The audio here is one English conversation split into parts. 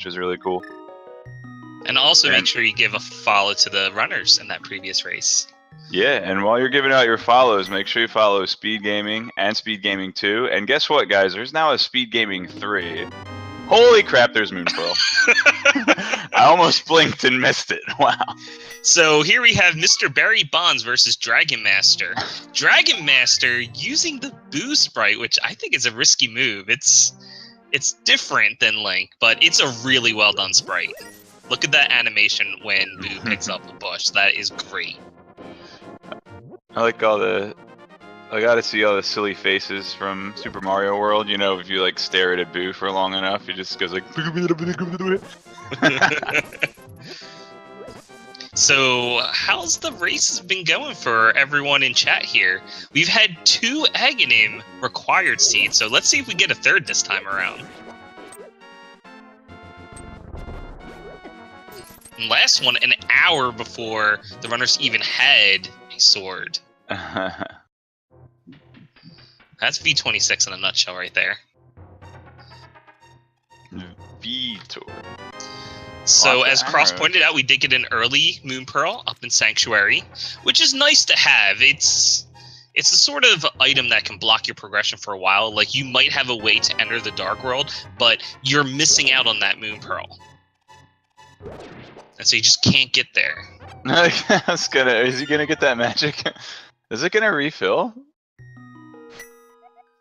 which is really cool. And also make sure you give a follow to the runners in that previous race. Yeah, and while you're giving out your follows, make sure you follow Speed Gaming and Speed Gaming 2. And guess what, guys? There's now a Speed Gaming 3. Holy crap, there's Moon Pearl. I almost blinked and missed it. Wow. So here we have MrBarrybondz versus Dragonmaster. Dragonmaster using the Boo sprite, which I think is a risky move. It's different than Link, but it's a really well done sprite. Look at that animation when Boo picks up the bush. That is great. I like I gotta see all the silly faces from Super Mario World. You know, if you like stare at a Boo for long enough, he just goes like. So, how's the race been going for everyone in chat here? We've had 2 Aghanim required seeds, so let's see if we get a third this time around. And last one, an hour before the runners even had a sword. That's V26 in a nutshell right there. Vitor. So, as Cross pointed out, we did get an early Moon Pearl up in Sanctuary, which is nice to have. It's a sort of item that can block your progression for a while. Like, you might have a way to enter the Dark World, but you're missing out on that Moon Pearl. And so you just can't get there. Is he gonna get that magic? Is it gonna refill?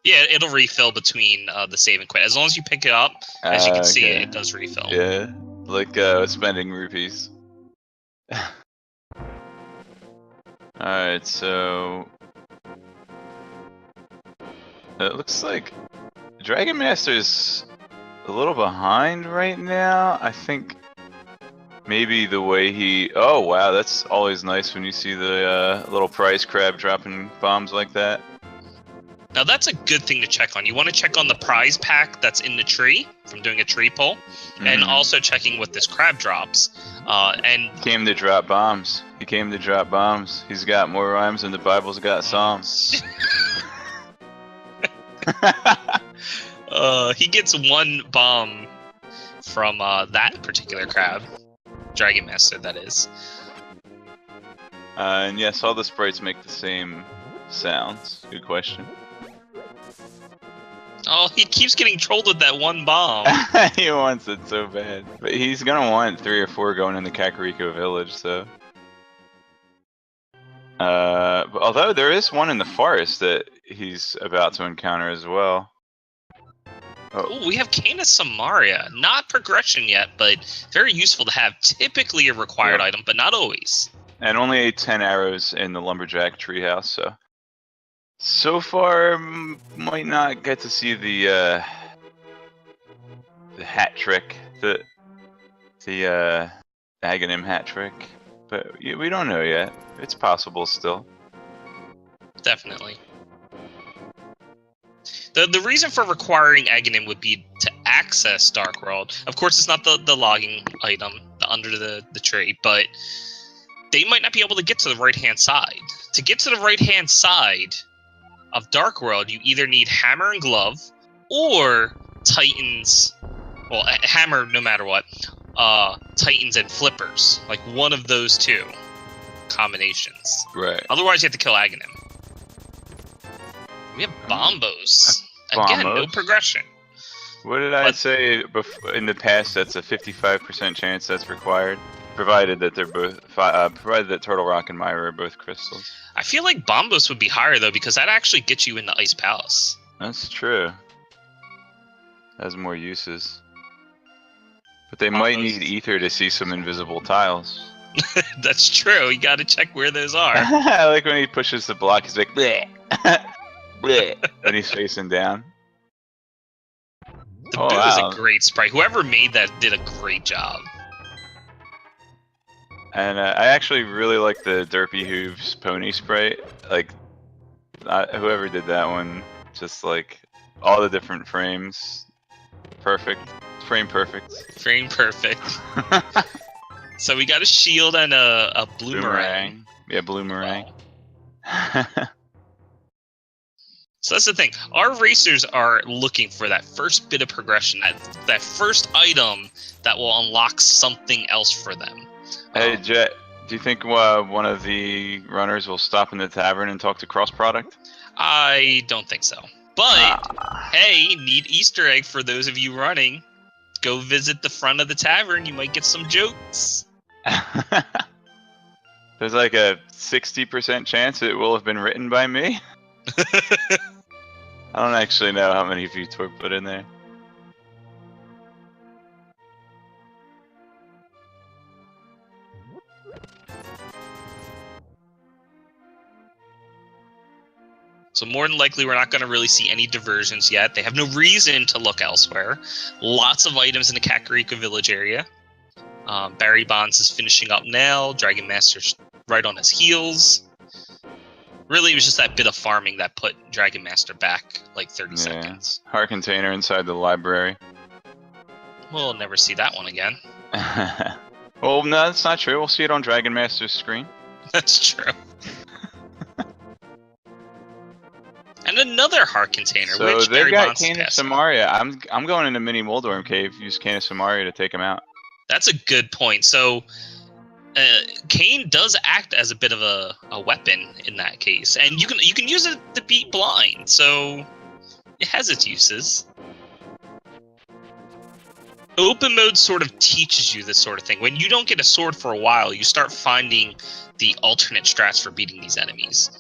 Yeah, it'll refill between the save and quit. As long as you pick it up, as you can see, it does refill. Yeah, like spending rupees. Alright, so... It looks like Dragon Master's a little behind right now. I think maybe the way he... Oh, wow, that's always nice when you see the little prize crab dropping bombs like that. Now that's a good thing to check on. You want to check on the prize pack that's in the tree from doing a tree pull, and also checking what this crab drops. And came to drop bombs. He came to drop bombs. He's got more rhymes than the Bible's got psalms. He gets 1 bomb from that particular crab, Dragon Master, that is. And yes, all the sprites make the same sounds. Good question. Oh, he keeps getting trolled with that 1 bomb. He wants it so bad. But he's gonna want 3 or 4 going in the Kakariko village, so... But although there is one in the forest that he's about to encounter as well. Oh, we have Canis Samaria. Not progression yet, but very useful to have. Typically a required item, but not always. And only 10 arrows in the Lumberjack treehouse, so far, might not get to see the hat trick, the Aghanim hat trick, but we don't know yet. It's possible still. Definitely. The reason for requiring Aghanim would be to access Dark World. Of course, it's not the logging item under the tree, but they might not be able to get to the right-hand side. To get to the right-hand side of Dark World, you either need Hammer and Glove, or Titans, well, Hammer no matter what, Titans and Flippers. Like, one of those 2 combinations. Right. Otherwise, you have to kill Aghanim. We have Bombos. Again, no progression. What did I say in the past? That's a 55% chance that's required, provided that they're both provided that Turtle Rock and Mire are both crystals. I feel like Bombos would be higher though, because that actually gets you in the Ice Palace. That's true. Has more uses. But they might need Ether to see some invisible tiles. That's true. You got to check where those are. I like when he pushes the block. He's like, bleh. Bleh. And he's facing down. The Boo is a great sprite. Whoever made that did a great job. And I actually really like the Derpy Hooves pony sprite. Like, whoever did that one, just like all the different frames, perfect. Frame perfect. Frame perfect. So we got a shield and a bloomerang. Yeah, bloomerang. Wow. So that's the thing. Our racers are looking for that first bit of progression, that first item that will unlock something else for them. Hey, Jet, do you think one of the runners will stop in the tavern and talk to Cross Product? I don't think so. But, hey, neat Easter egg for those of you running. Go visit the front of the tavern. You might get some jokes. There's like a 60% chance it will have been written by me. I don't actually know how many views were put in there. So more than likely, we're not going to really see any diversions yet. They have no reason to look elsewhere. Lots of items in the Kakariko village area. Barrybondz is finishing up now. Dragon Master's right on his heels. Really, it was just that bit of farming that put Dragon Master back like 30 seconds. Heart container inside the library. We'll never see that one again. Well, no, that's not true. We'll see it on Dragon Master's screen. That's true. And another heart container, so which they've got Barrybondz Canis Samaria. I'm going into Mini Moldorm Cave. Use Canis Samaria to take him out. That's a good point. So, Kane does act as a bit of a weapon in that case, and you can use it to beat blind. So, it has its uses. Open mode sort of teaches you this sort of thing. When you don't get a sword for a while, you start finding the alternate strats for beating these enemies.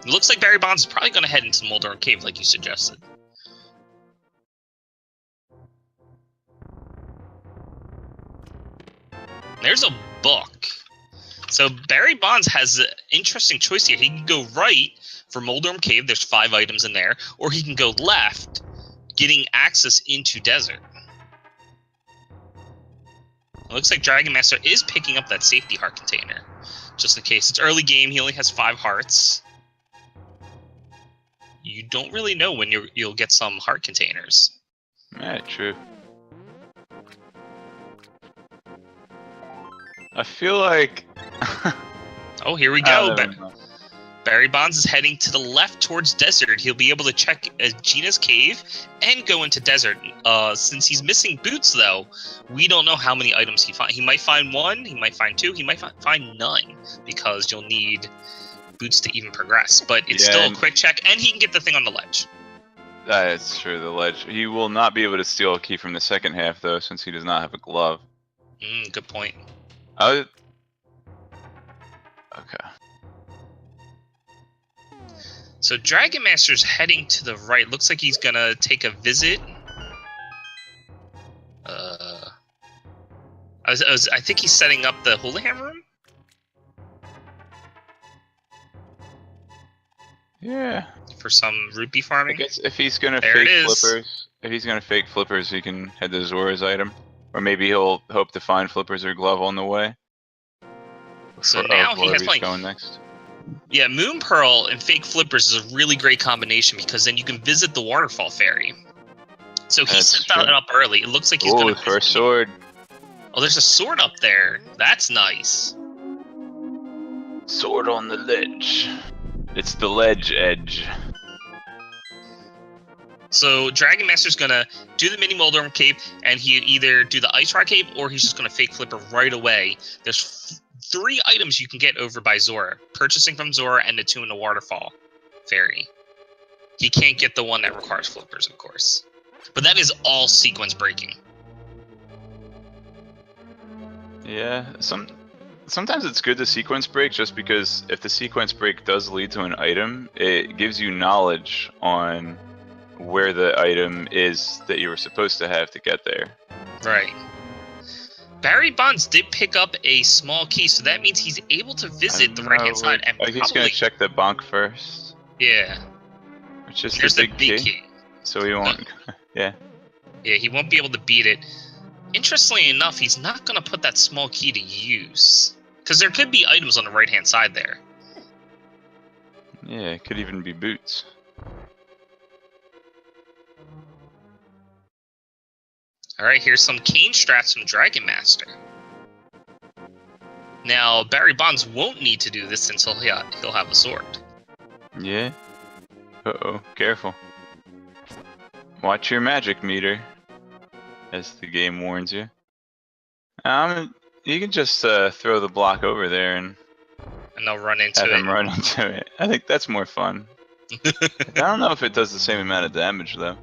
It looks like Barrybondz is probably going to head into the Moldorm Cave, like you suggested. There's a book. So Barrybondz has an interesting choice here. He can go right for Moldorm Cave. There's 5 items in there. Or he can go left, getting access into Desert. It looks like Dragon Master is picking up that safety heart container. Just in case. It's early game. He only has 5 hearts. You don't really know when you'll get some heart containers. Yeah, true. I feel like... Oh, here we go. Barrybondz is heading to the left towards Desert. He'll be able to check Gina's cave and go into Desert. Since he's missing boots, though, we don't know how many items he finds. He might find 1, he might find 2, he might find none, because you'll need boots to even progress. But it's still a quick check, and he can get the thing on the ledge. That's true, the ledge. He will not be able to steal a key from the second half, though, since he does not have a glove. Good point. Okay. So Dragon Master's heading to the right. Looks like he's gonna take a visit. I think he's setting up the Houlihan room. Yeah. For some rupee farming. I guess if he's gonna fake flippers, he can head to Zora's item, or maybe he'll hope to find flippers or glove on the way. So now he has like going next. Yeah, Moon Pearl and Fake Flippers is a really great combination because then you can visit the Waterfall Fairy. So he set that up early. It looks like he's going to... first sword. Oh, there's a sword up there. That's nice. Sword on the ledge. It's the ledge edge. So Dragon Master's going to do the Mini Moldorm Cave, and he either do the Ice Rock Cave, or he's just going to Fake Flipper right away. There's 3 items you can get over by Zora. Purchasing from Zora and the 2 in the Waterfall Fairy. He can't get the one that requires flippers, of course. But that is all sequence breaking. Yeah, sometimes it's good to sequence break just because if the sequence break does lead to an item, it gives you knowledge on where the item is that you were supposed to have to get there. Right. Barrybondz did pick up a small key, so that means he's able to visit the right-hand side. And he's going to check the bonk first. Yeah. Which is There's the big key. So he won't... Yeah. Yeah, he won't be able to beat it. Interestingly enough, he's not going to put that small key to use. Because there could be items on the right-hand side there. Yeah, it could even be boots. Alright, here's some Kane strats from Dragon Master. Now, Barrybondz won't need to do this until he'll have a sword. Yeah. Uh-oh, careful. Watch your magic meter, as the game warns you. You can just throw the block over there and they'll run into have it. him run into it. I think that's more fun. I don't know if it does the same amount of damage, though.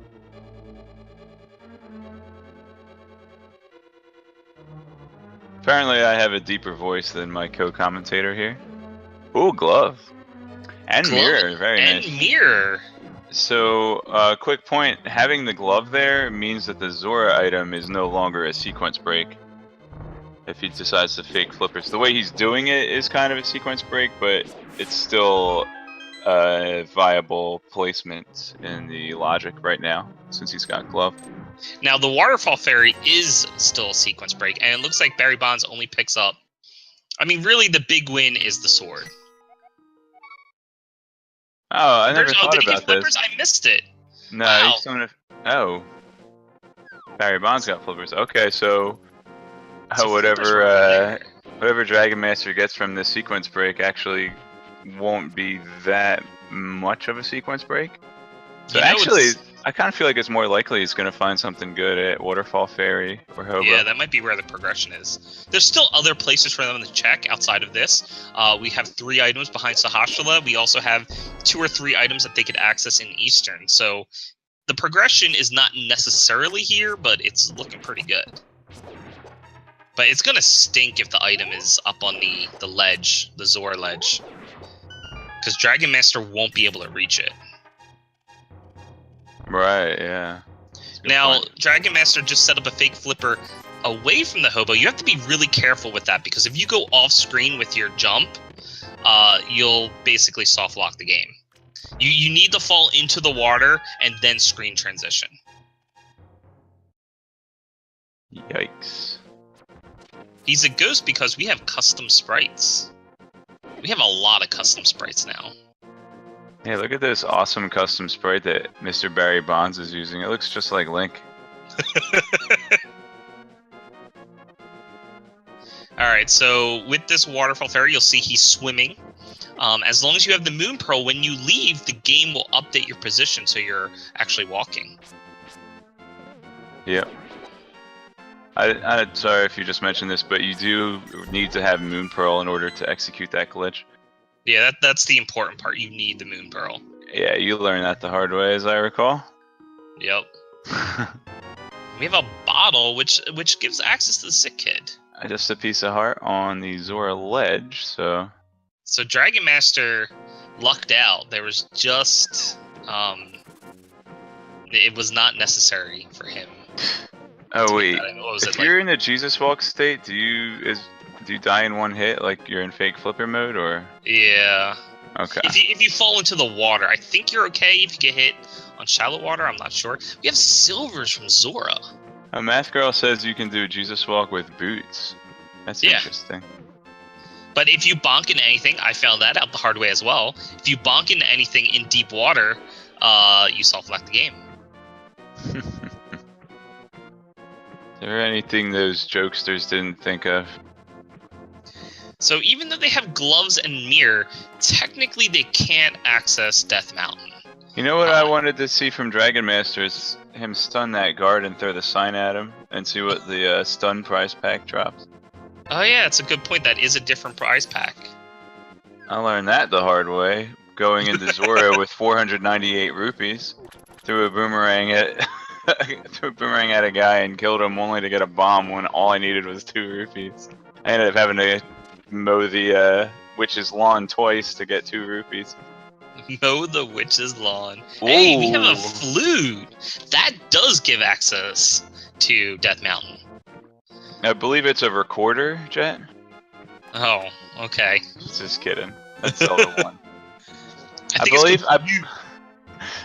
Apparently I have a deeper voice than my co-commentator here. Ooh, glove. And mirror, very nice. And mirror. So, quick point, having the glove there means that the Zora item is no longer a sequence break. If he decides to fake flippers. The way he's doing it is kind of a sequence break, but it's still a viable placement in the logic right now, since he's got glove. Now, the Waterfall Fairy is still a sequence break, and it looks like BarrybondZ only picks up... I mean, really, the big win is the sword. Oh, I never thought did he about get flippers? this. I missed it. No, Wow. he's summoned oh. BarrybondZ got flippers. Okay, so... So whatever Dragon Master gets from this sequence break actually won't be that much of a sequence break. So actually, I kind of feel like it's more likely he's going to find something good at Waterfall Fairy or Hobo. Yeah, that might be where the progression is. There's still other places for them to check outside of this. We have 3 items behind Sahasrahla. We also have 2 or 3 items that they could access in Eastern. So the progression is not necessarily here, but it's looking pretty good. But it's gonna stink if the item is up on the ledge, the Zora ledge. Because Dragon Master won't be able to reach it. Right, yeah. Now, Dragon Master just set up a fake flipper away from the Hobo. You have to be really careful with that, because if you go off screen with your jump, you'll basically soft lock the game. You need to fall into the water and then screen transition. Yikes. He's a ghost because we have custom sprites. We have a lot of custom sprites now. Hey, look at this awesome custom sprite that MrBarrybondz is using. It looks just like Link. Alright, so with this Waterfall Fairy, you'll see he's swimming. As long as you have the Moon Pearl, when you leave, the game will update your position so you're actually walking. Yep. I'm sorry if you just mentioned this, but you do need to have Moon Pearl in order to execute that glitch. Yeah, that's the important part. You need the Moon Pearl. Yeah, you learned that the hard way, as I recall. Yep. We have a bottle, which gives access to the sick kid. Just a piece of heart on the Zora ledge, so... So Dragon Master lucked out. There was just... it was not necessary for him. Oh wait, if you're in a Jesus Walk state, do you die in one hit, like you're in fake flipper mode, or? Yeah. Okay. If you fall into the water, I think you're okay. If you get hit on shallow water, I'm not sure. We have silvers from Zora. A math girl says you can do Jesus Walk with boots. That's interesting. But if you bonk into anything, I found that out the hard way as well. If you bonk into anything in deep water, you soft lock the game. Is there anything those jokesters didn't think of? So even though they have gloves and mirror, technically they can't access Death Mountain. You know what I wanted to see from Dragon Master is him stun that guard and throw the sign at him and see what the stun prize pack drops. Oh yeah, it's a good point. That is a different prize pack. I learned that the hard way, going into Zora with 498 rupees, threw a boomerang at a guy and killed him only to get a bomb when all I needed was 2 rupees. I ended up having to mow the witch's lawn twice to get 2 rupees. Mow the witch's lawn. Ooh. Hey, we have a flute! That does give access to Death Mountain. I believe it's a recorder, Jet. Oh, okay. Just kidding. That's Zelda 1.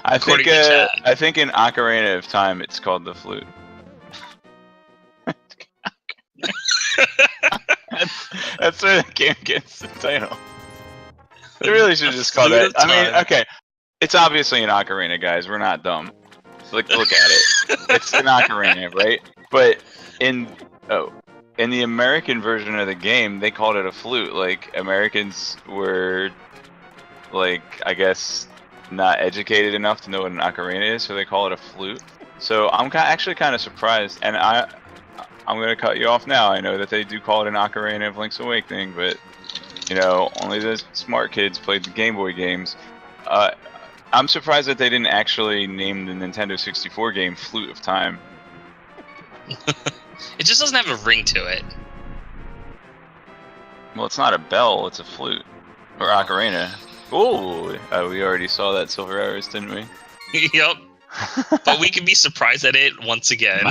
I think in Ocarina of Time it's called the flute. that's where the game gets the title. They really should just call that. I mean, okay, it's obviously an ocarina, guys. We're not dumb. Look at it. It's an ocarina, right? But in the American version of the game, they called it a flute. Like Americans were, like, I guess, not educated enough to know what an ocarina is, so they call it a flute. So I'm actually kind of surprised, and I'm gonna cut you off now. I know that they do call it an ocarina of Link's Awakening, but you know, only the smart kids played the Game Boy games. I'm surprised that they didn't actually name the Nintendo 64 game Flute of Time. It just doesn't have a ring to it. Well, it's not a bell, it's a flute. Or ocarina. Ooh, we already saw that Silver Arrows, didn't we? Yep. But we can be surprised at it once again.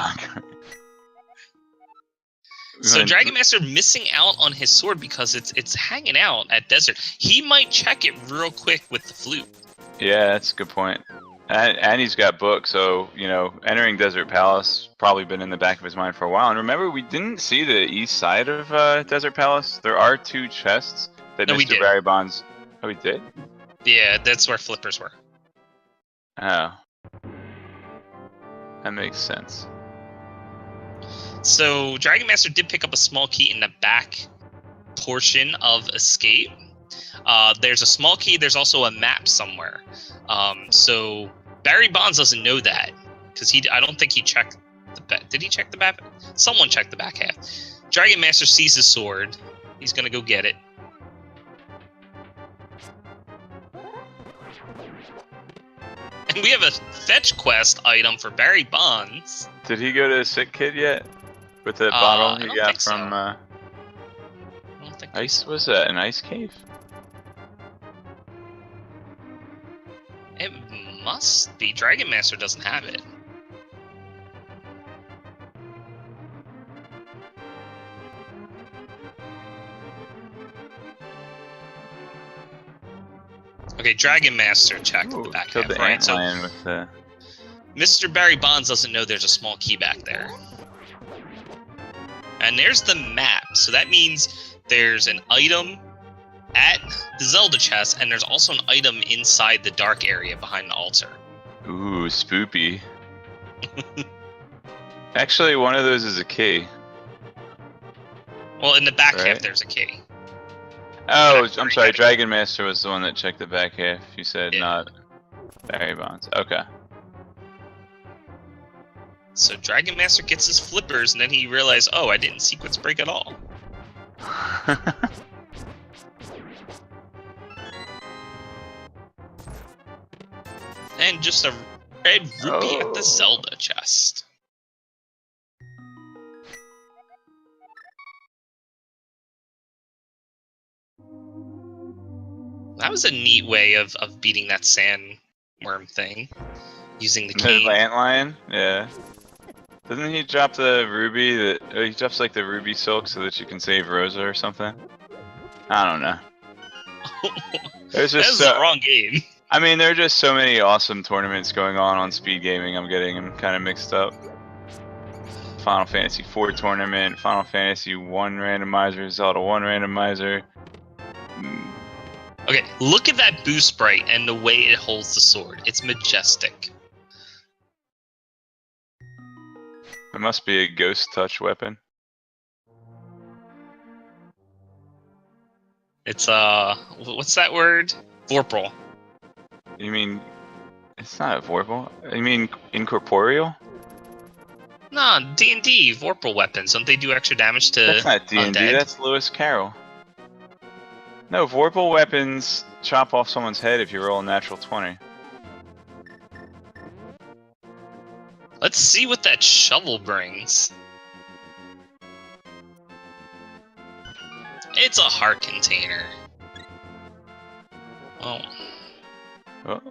So Dragon Master missing out on his sword because it's hanging out at desert. He might check it real quick with the flute. Yeah, that's a good point. And he's got books, so, you know, entering Desert Palace probably been in the back of his mind for a while. And remember, we didn't see the east side of Desert Palace. There are 2 chests that MrBarrybondz... Oh, we did? Yeah, that's where flippers were. Oh. That makes sense. So, Dragon Master did pick up a small key in the back portion of Escape. There's a small key, there's also a map somewhere. So, Barrybondz doesn't know that, because I don't think he checked the back. Did he check the map? Someone checked the back half. Dragon Master sees his sword. He's gonna go get it. And we have a fetch quest item for Barrybondz. Did he go to Sick Kid yet? With the bottle he got from I don't think Ice? Was that an ice cave? It must be. Dragon Master doesn't have it. Okay, Dragon Master checked the back half, right? So with the... MrBarrybondz doesn't know there's a small key back there. And there's the map, so that means there's an item at the Zelda chest, and there's also an item inside the dark area behind the altar. Ooh, spoopy. Actually, one of those is a key. Well, in the back half, there's a key. Oh, I'm sorry, Dragon Master was the one that checked the back half. You said not Barrybondz. Okay. So Dragon Master gets his flippers, and then he realized, oh, I didn't sequence break at all. And just a red rupee at the Zelda chest. That was a neat way of beating that sandworm thing. Using the key. The antlion? Yeah. Doesn't he drop the ruby he drops like the ruby silk so that you can save Rosa or something? I don't know. There's just the wrong game. I mean, there are just so many awesome tournaments going on Speed Gaming. I'm getting them kind of mixed up. Final Fantasy IV tournament, Final Fantasy 1 randomizer, Zelda 1 randomizer. Okay, look at that boost sprite and the way it holds the sword. It's majestic. It must be a ghost touch weapon. It's what's that word? Vorpal. You mean it's not a Vorpal? You mean incorporeal? Nah, D&D Vorpal weapons. Don't they do extra damage to That's not D&D, undead? That's Lewis Carroll. No, Vorpal weapons chop off someone's head if you roll a natural 20. Let's see what that shovel brings. It's a heart container. Oh. Well,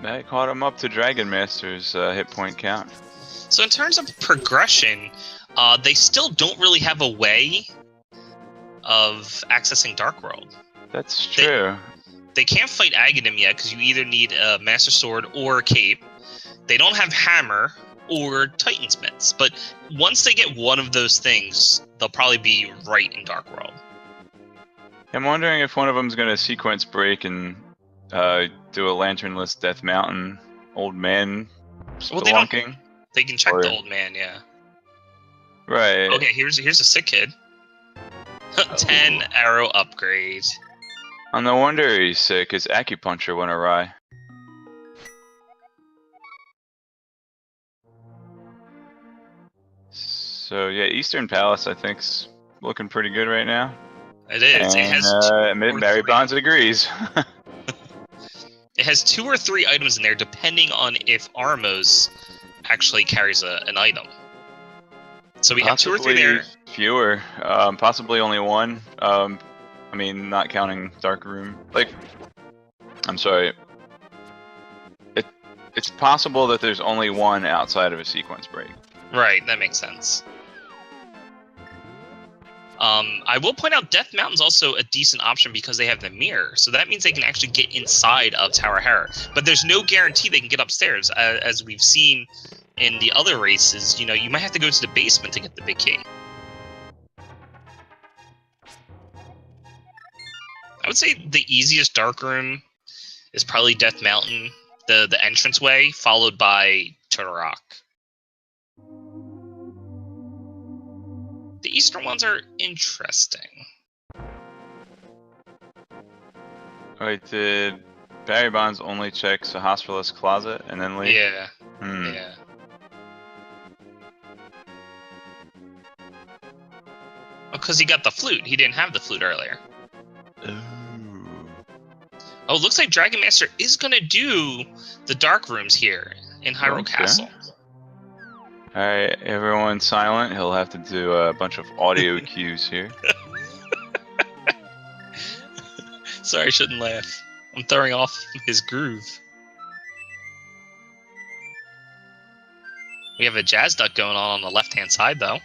that caught him up to Dragon Master's hit point count. So in terms of progression, they still don't really have a way of accessing Dark World. That's true. They can't fight Aghanim yet because you either need a Master Sword or a Cape. They don't have Hammer or Titan's Mitts, but once they get one of those things, they'll probably be right in Dark World. I'm wondering if one of them's going to sequence break and do a lanternless Death Mountain old man spelunking. They can check the old man, yeah. Right. Okay, here's a sick kid. 10 arrow upgrade. Oh, no wonder he's sick. His acupuncture went awry. So yeah, Eastern Palace I think's looking pretty good right now. It is. And, it has MrBarrybondz agrees. It has 2 or 3 items in there, depending on if Armos actually carries an item. So we have 2 or 3 there. Fewer, possibly only 1. I mean, not counting Dark Room. Like, I'm sorry. It's possible that there's only 1 outside of a sequence break. Right, that makes sense. I will point out Death Mountain's also a decent option because they have the mirror, so that means they can actually get inside of Tower Hera. But there's no guarantee they can get upstairs, as we've seen in the other races. You know, you might have to go to the basement to get the big key. I would say the easiest dark room is probably Death Mountain, the entranceway, followed by Turtle Rock. The eastern ones are interesting. Wait, did Barrybondz only check the hospitalist closet and then leave? Yeah. Hmm. Yeah. Because he got the flute. He didn't have the flute earlier. Ooh. Oh, it looks like dragonmaster is going to do the dark rooms here in Hyrule Castle. Alright, everyone silent. He'll have to do a bunch of audio cues here. Sorry, I shouldn't laugh. I'm throwing off his groove. We have a jazz duck going on the left-hand side, though.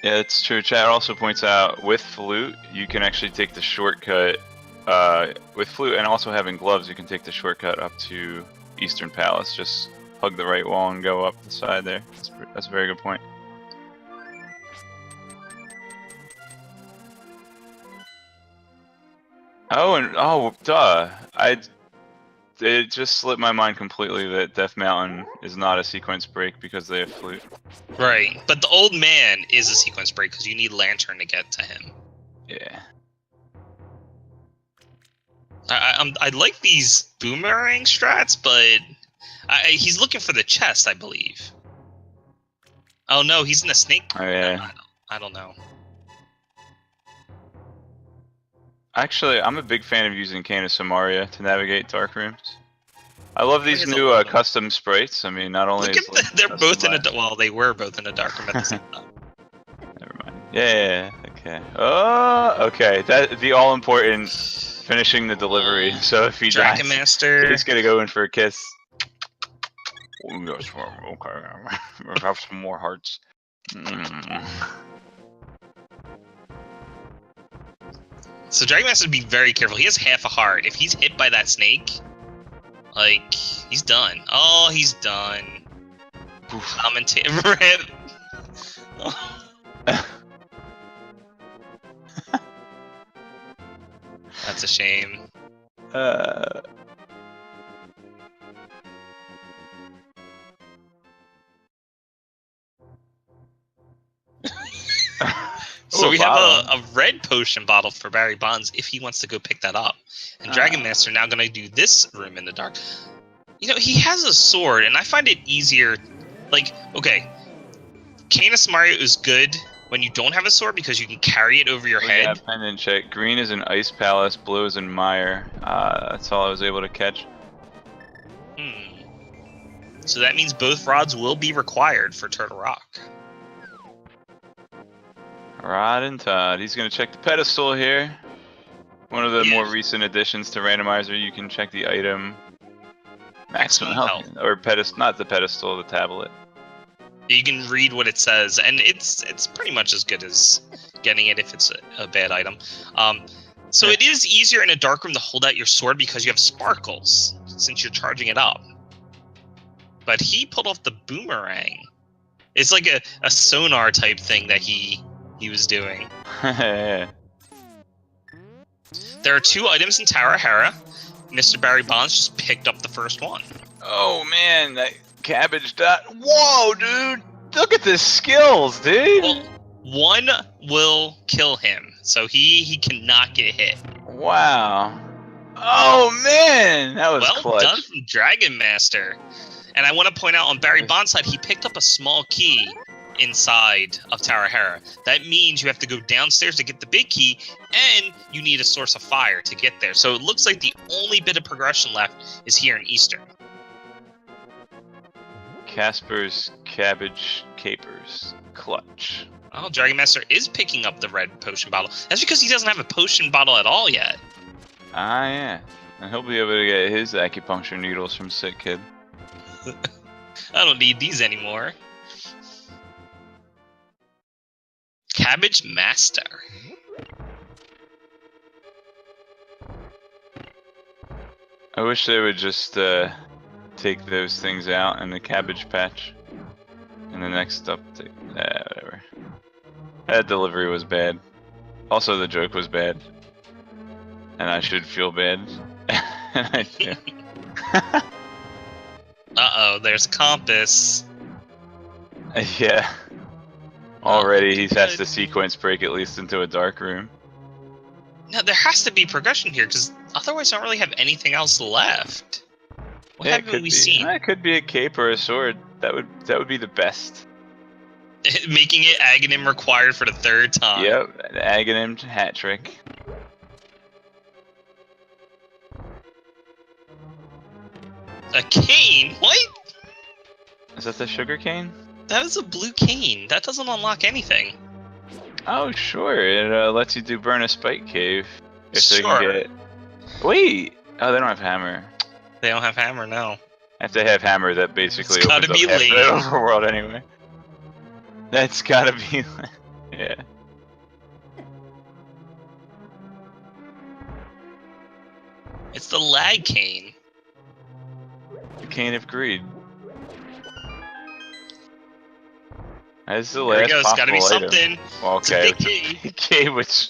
Yeah, it's true. Chat also points out, with flute, you can actually take the shortcut. With flute and also having gloves, you can take the shortcut up to Eastern Palace. Just hug the right wall and go up the side there. That's a very good point. Oh, duh. It just slipped my mind completely that Death Mountain is not a sequence break because they have flute. Right, but the old man is a sequence break because you need Lantern to get to him. Yeah. I like these boomerang strats, but he's looking for the chest, I believe. Oh no, he's in the snake. Oh yeah. I don't know. Actually, I'm a big fan of using Cane of Samaria to navigate dark rooms. I love these new custom sprites. I mean, not only they're both in they were both in a dark room at the same time. Never mind. Yeah. Okay. Oh, okay. That the all important finishing the delivery. So if he dies, Dragonmaster, he's gonna go in for a kiss. Okay. We'll have some more hearts. So Dragonmaster would be very careful. He has half a heart. If he's hit by that snake, like, he's done. Oh, he's done. Commentate rip. That's a shame. So we have a red potion bottle for Barrybondz if he wants to go pick that up. And Dragonmaster now going to do this room in the dark. You know, he has a sword, and I find it easier. Like, okay, Cane of Samaria is good when you don't have a sword because you can carry it over your head. Yeah, pendant check. Green is in Ice Palace, blue is in Mire. That's all I was able to catch. So that means both rods will be required for Turtle Rock. Rod and Todd. He's going to check the pedestal here. One of the more recent additions to Randomizer. You can check the item. Maximum health. Or pedestal, not the pedestal, the tablet. You can read what it says, and it's pretty much as good as getting it if it's a bad item. So it is easier in a dark room to hold out your sword because you have sparkles, since you're charging it up. But he pulled off the boomerang. It's like a sonar type thing that he was doing. There are 2 items in Tower Hera. MrBarrybondz just picked up the first one. Oh man, that cabbage dot. Whoa, dude! Look at the skills, dude! Well, one will kill him, so he cannot get hit. Wow. Oh man, that was clutch. Well done from Dragonmaster. And I want to point out on Barrybondz side, he picked up a small key inside of Tower Hera. That means you have to go downstairs to get the big key, and you need a source of fire to get there. So it looks like the only bit of progression left is here in Eastern. Casper's Cabbage Capers. Clutch. Oh, Dragon Master is picking up the red potion bottle. That's because he doesn't have a potion bottle at all yet. Ah, yeah. And he'll be able to get his acupuncture needles from Sick Kid. I don't need these anymore. Cabbage Master. I wish they would just take those things out in the cabbage patch. And the next update. Whatever. That delivery was bad. Also, the joke was bad. And I should feel bad. And I do. Uh-oh, there's a compass. Yeah. Already he has to sequence break at least into a dark room. No, there has to be progression here, because otherwise I don't really have anything else left. What haven't we seen? It could be a cape or a sword. That would be the best. Making it Aghanim required for the third time. Yep, an Aghanim hat trick. A cane? What? Is that the sugar cane? That is a blue cane. That doesn't unlock anything. Oh, sure. It lets you do burn a spike cave. If Sure. they can get it. Wait! Oh, they don't have hammer. They don't have hammer now. If they have hammer, that basically It's gotta opens be up half lame. the overworld anyway. That's gotta be... yeah. It's the lag cane. The cane of greed. That's the There we last go. It's gotta be possible item. something. Well, It's a okay. big key. Okay, which...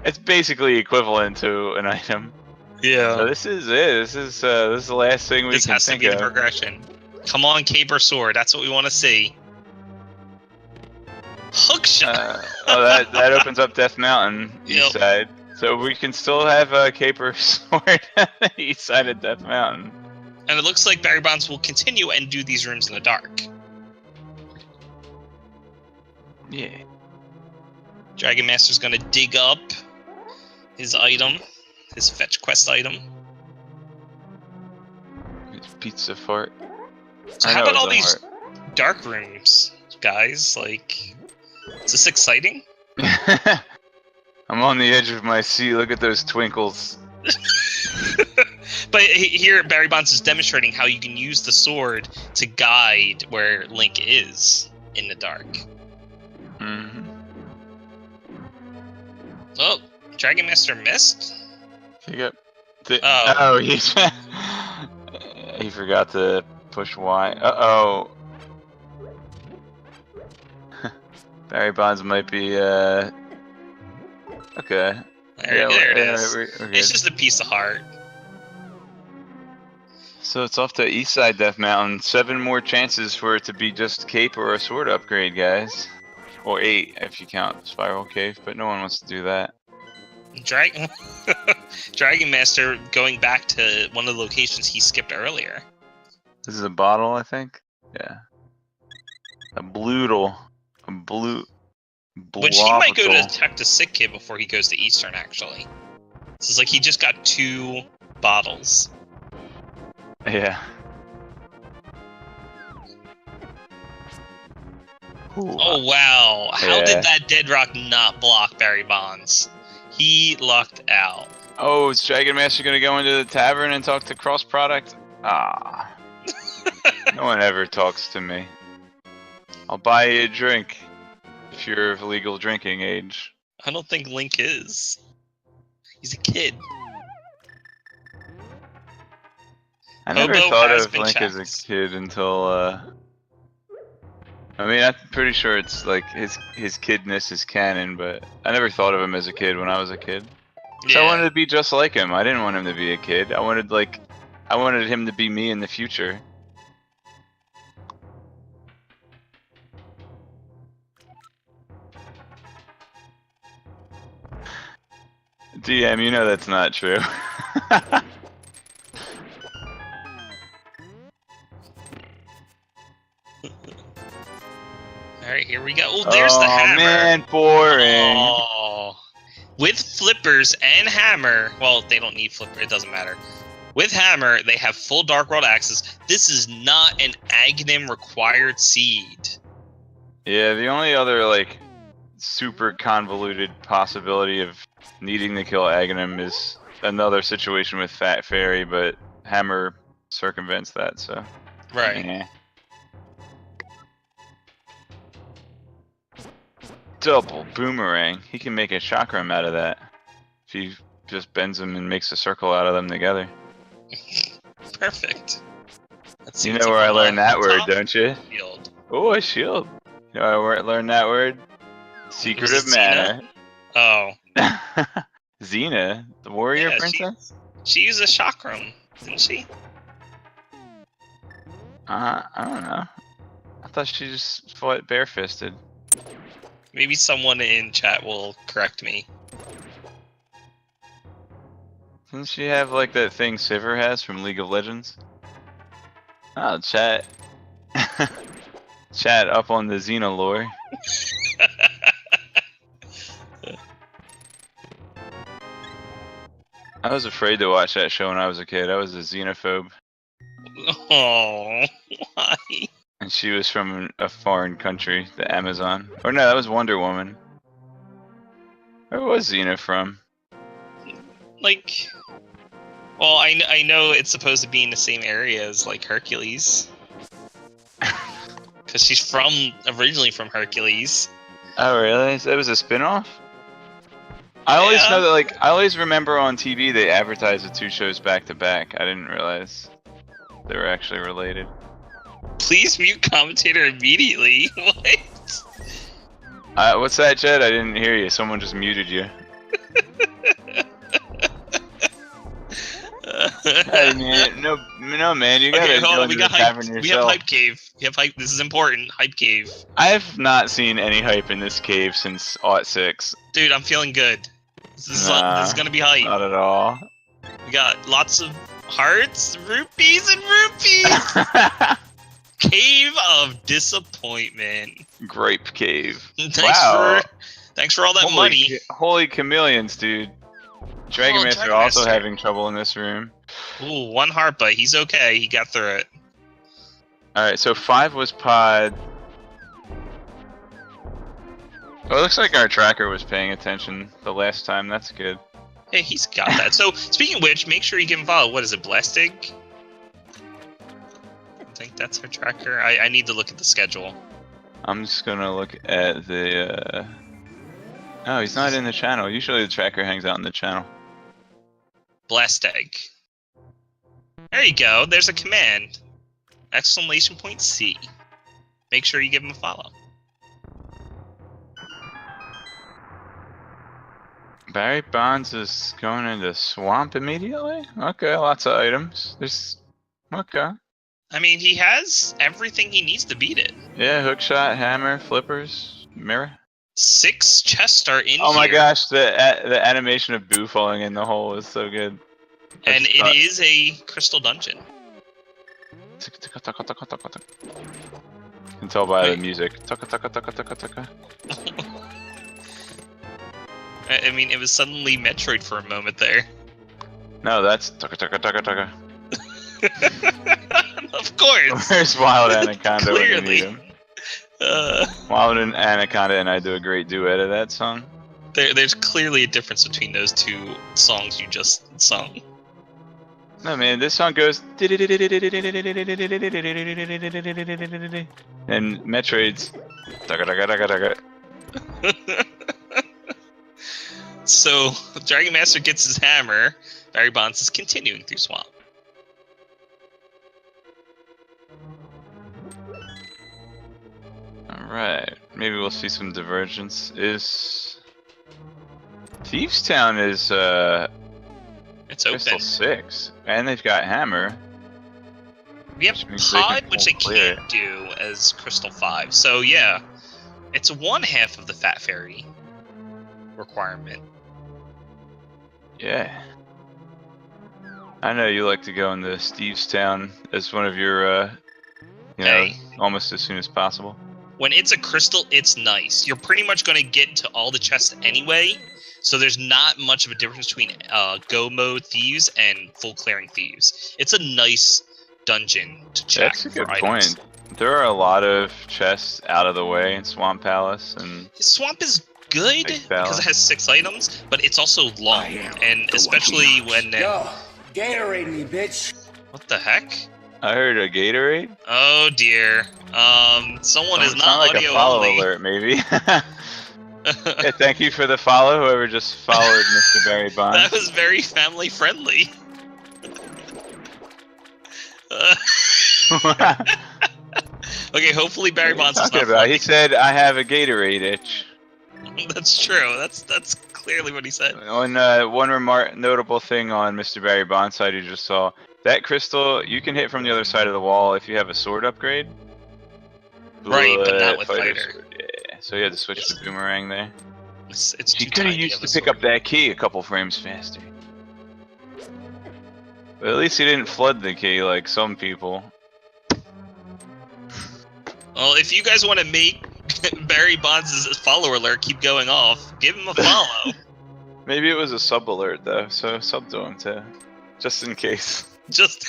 it's basically equivalent to an item. Yeah. So this is it. This is the last thing we This can has to think be the of. progression. Come on, cape or sword. That's what we want to see. Hookshot. Oh, that opens up Death Mountain, east Yep. side. So we can still have a caper sword on the east side of Death Mountain. And it looks like BarrybondZ will continue and do these rooms in the dark. Yeah. Dragon Master's gonna dig up his item, his fetch quest item. It's pizza fart. So how about all these dark rooms, guys? Like, is this exciting? I'm on the edge of my seat. Look at those twinkles. But here, BarrybondZ is demonstrating how you can use the sword to guide where Link is in the dark. Mm-hmm. Oh, Dragon Master missed? Oh, he forgot to push Y. Uh-oh. BarrybondZ might be, okay. There it is. We're good. It's just a piece of heart. So it's off to East Side Death Mountain. 7 more chances for it to be just cape or a sword upgrade, guys. Or 8 if you count Spiral Cave, but no one wants to do that. Dragon Master going back to one of the locations he skipped earlier. This is a bottle, I think? Yeah. A bloodle. A blue... Which he might go to blobotle. attack the sick kid before he goes to Eastern, actually. This is like he just got 2 bottles. Yeah. Ooh. Oh, wow. How Yeah. did that dead rock not block BarrybondZ? He lucked out. Oh, is Dragon Master gonna go into the tavern and talk to Cross Product? Ah. No one ever talks to me. I'll buy you a drink if you're of legal drinking age. I don't think Link is. He's a kid. I never Hobo thought has of been Link as checked. a kid until I mean, I'm pretty sure it's like his kidness is canon, but I never thought of him as a kid when I was a kid. So I wanted to be just like him. I didn't want him to be a kid. I wanted him to be me in the future. DM, you know that's not true. we go. Oh, there's the hammer. Oh man, boring. Oh. With flippers and hammer, well, they don't need flipper, it doesn't matter. With hammer, they have full Dark World access. This is not an Aghanim required seed. Yeah, the only other, like, super convoluted possibility of needing to kill Aghanim is another situation with Fat Fairy, but hammer circumvents that, so. Right. Yeah. Double boomerang. He can make a chakram out of that. If he just bends them and makes a circle out of them together. Perfect. Let's see You know where I learned that word, don't you? Shield. Oh, a shield. You know where I learned that word? Secret Was of it mana. Oh. Xena, the warrior princess? She used a chakram, didn't she? I don't know. I thought she just fought barefisted. Maybe someone in chat will correct me. Doesn't she have like that thing Sivir has from League of Legends? Oh, chat. Chat up on the Xena lore. I was afraid to watch that show when I was a kid. I was a xenophobe. Oh, why? And she was from a foreign country, the Amazon. Or no, that was Wonder Woman. Where was Xena from? Like, well, I know it's supposed to be in the same area as like Hercules, because she's originally from Hercules. Oh really? So it was a spin-off? I always know that, like, I always remember on TV they advertised the two shows back to back. I didn't realize they were actually related. Please mute commentator immediately. What? What's that, Jed? I didn't hear you. Someone just muted you. Hey man, no man, you gotta go into the tavern yourself. We have hype cave. We have hype. This is important. Hype cave. I've not seen any hype in this cave since '06. Dude, I'm feeling good. This is gonna be hype. Not at all. We got lots of hearts, rupees, and rupees. Cave of Disappointment. Grape cave. Thanks for all that money. Holy chameleons, dude. Dragonmaster also having trouble in this room. Ooh, 1 heart, but he's okay. He got through it. Alright, so 5 was pod. Well, it looks like our tracker was paying attention the last time. That's good. Hey, he's got that. So, speaking of which, make sure you give him follow. What is it, Blastig? I think that's our tracker. I need to look at the schedule. I'm just gonna look at the... Oh, he's not in the channel. Usually the tracker hangs out in the channel. Blastig. There you go. There's a command. Exclamation point C. Make sure you give him a follow. Barrybondz is going into swamp immediately? Okay, lots of items. Okay. I mean, he has everything he needs to beat it. Yeah, hookshot, hammer, flippers, mirror. 6 chests are in here. Oh my gosh, the animation of Boo falling in the hole is so good. And it is a crystal dungeon. You can tell by the music. I mean, it was suddenly Metroid for a moment there. No, that's Of course. Where's Wild Anaconda when you need him? Wild Anaconda and I do a great duet of that song. There's clearly a difference between those two songs you just sung. No man, this song goes and Metroid's So Dragon Master gets his hammer. Barrybondz is continuing through swamp. Alright, maybe we'll see some divergence. Thieves Town is it's Crystal open. 6, and they've got hammer. We have pod, which they can't do as Crystal 5. So yeah, it's 1/2 of the Fat Fairy requirement. Yeah. I know you like to go into Thieves Town as one of your, almost as soon as possible. when it's a crystal, it's nice. You're pretty much going to get to all the chests anyway, so there's not much of a difference between go mode Thieves and full clearing Thieves. It's a nice dungeon to check. That's a good for items. point. There are a lot of chests out of the way in Swamp Palace, and Swamp is good because it has 6 items, but it's also long, and especially when. Yo, Gatorade me, bitch. What the heck? I heard a Gatorade. Oh dear. Someone is not like audio a follow only. alert, maybe. Yeah, thank you for the follow, whoever just followed Mr. Barry Bonds. That was very family friendly. Okay, hopefully Barry Bonds is not about? He said, "I have a Gatorade itch." That's true. That's clearly what he said. One notable thing on Mr. Barry Bonds' side you just saw, that crystal you can hit from the other side of the wall if you have a sword upgrade. Right, but not with fighter. Sword. Yeah, so you had to switch to boomerang there. It's You too could have tiny used of a to pick sword. up that key a couple frames faster. But at least he didn't flood the key like some people. Well, if you guys want to make Barry Bonds' follower alert keep going off, give him a follow. Maybe it was a sub alert though, so sub to him too, just in case. Just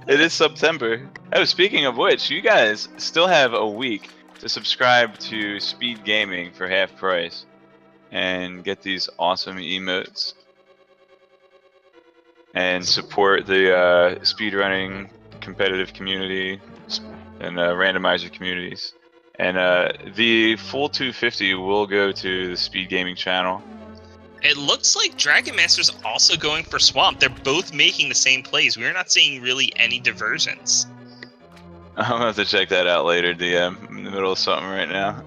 It is September. Oh, speaking of which, you guys still have a week to subscribe to Speed Gaming for half price and get these awesome emotes and support the speedrunning competitive community and randomizer communities. And the full 250 will go to the Speed Gaming channel. it looks like Dragonmaster's also going for Swamp. They're both making the same plays. We're not seeing really any diversions. I'm gonna have to check that out later, DM. I'm in the middle of something right now.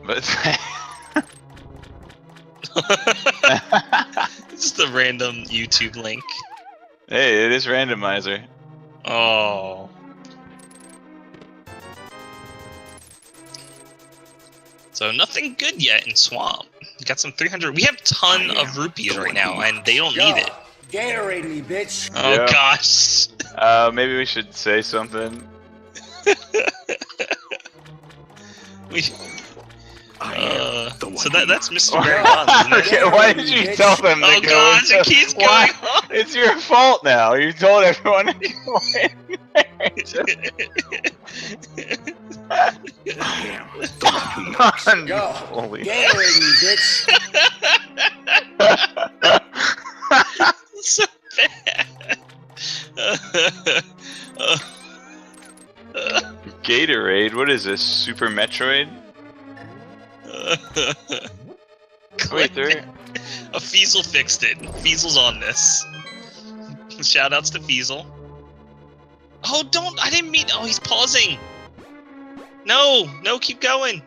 But It's just a random YouTube link. hey, it is Randomizer. Oh. So nothing good yet in Swamp. We got some 300. We have a ton of rupees right now, and they don't need it. Gatorade me, bitch. Oh Yeah. gosh. Maybe we should say something. We. So that's Mr. Barry Bonds, isn't it? Okay, why did you tell them to Oh go? gosh, it keeps Why? going on. It's your fault now. You told everyone to go in. Yo, Holy. Gatorade me, bitch. So bad. Gatorade? What is this? Super Metroid? Wait, there. A Feasel fixed it. Feasel's on this. Shoutouts to Feasel. Oh, I didn't mean. Oh, he's pausing. No, keep going.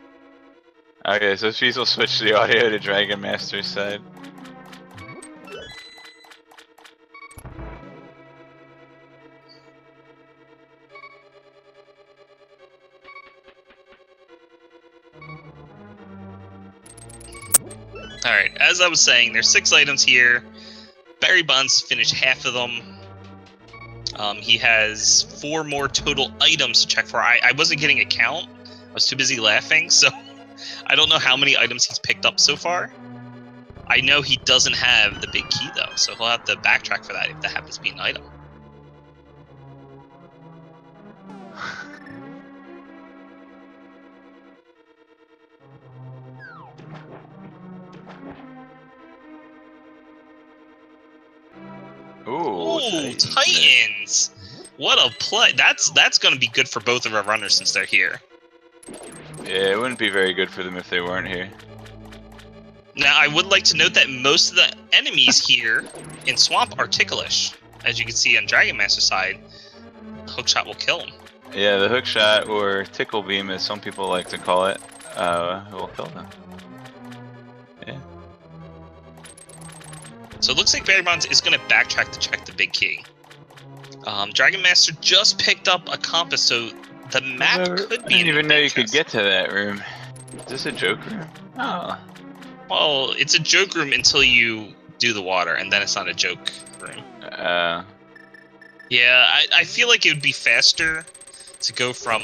Okay, so Fees will switch the audio to Dragon Master's side. Alright, as I was saying, there's 6 items here. Barry Bonds finished half of them. He has 4 more total items to check for. I wasn't getting a count. I was too busy laughing, so I don't know how many items he's picked up so far. I know he doesn't have the big key, though, so he'll have to backtrack for that if that happens to be an item. Ooh, Ooh, Titans! What a play! That's going to be good for both of our runners since they're here. Yeah, it wouldn't be very good for them if they weren't here. Now, I would like to note that most of the enemies here in Swamp are ticklish. As you can see on Dragon Master's side, Hookshot will kill him. Yeah, the hook shot, or tickle beam as some people like to call it, will kill them. Yeah. So it looks like Barry Bonds is going to backtrack to check the big key. Dragon Master just picked up a compass, so the map could be. I didn't even know you could get to that room. Is this a joke room? Oh. Well, it's a joke room until you do the water, and then it's not a joke room. Yeah, I feel like it would be faster to go from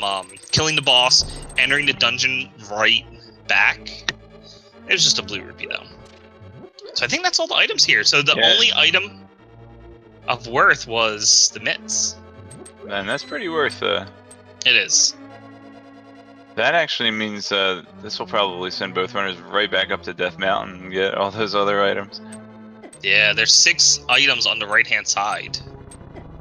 killing the boss, entering the dungeon right back. It was just a blue rupee though. So I think that's all the items here. So the only item of worth was the mitts. Man, that's pretty worth. It is. That actually means this will probably send both runners right back up to Death Mountain and get all those other items. Yeah, there's 6 items on the right-hand side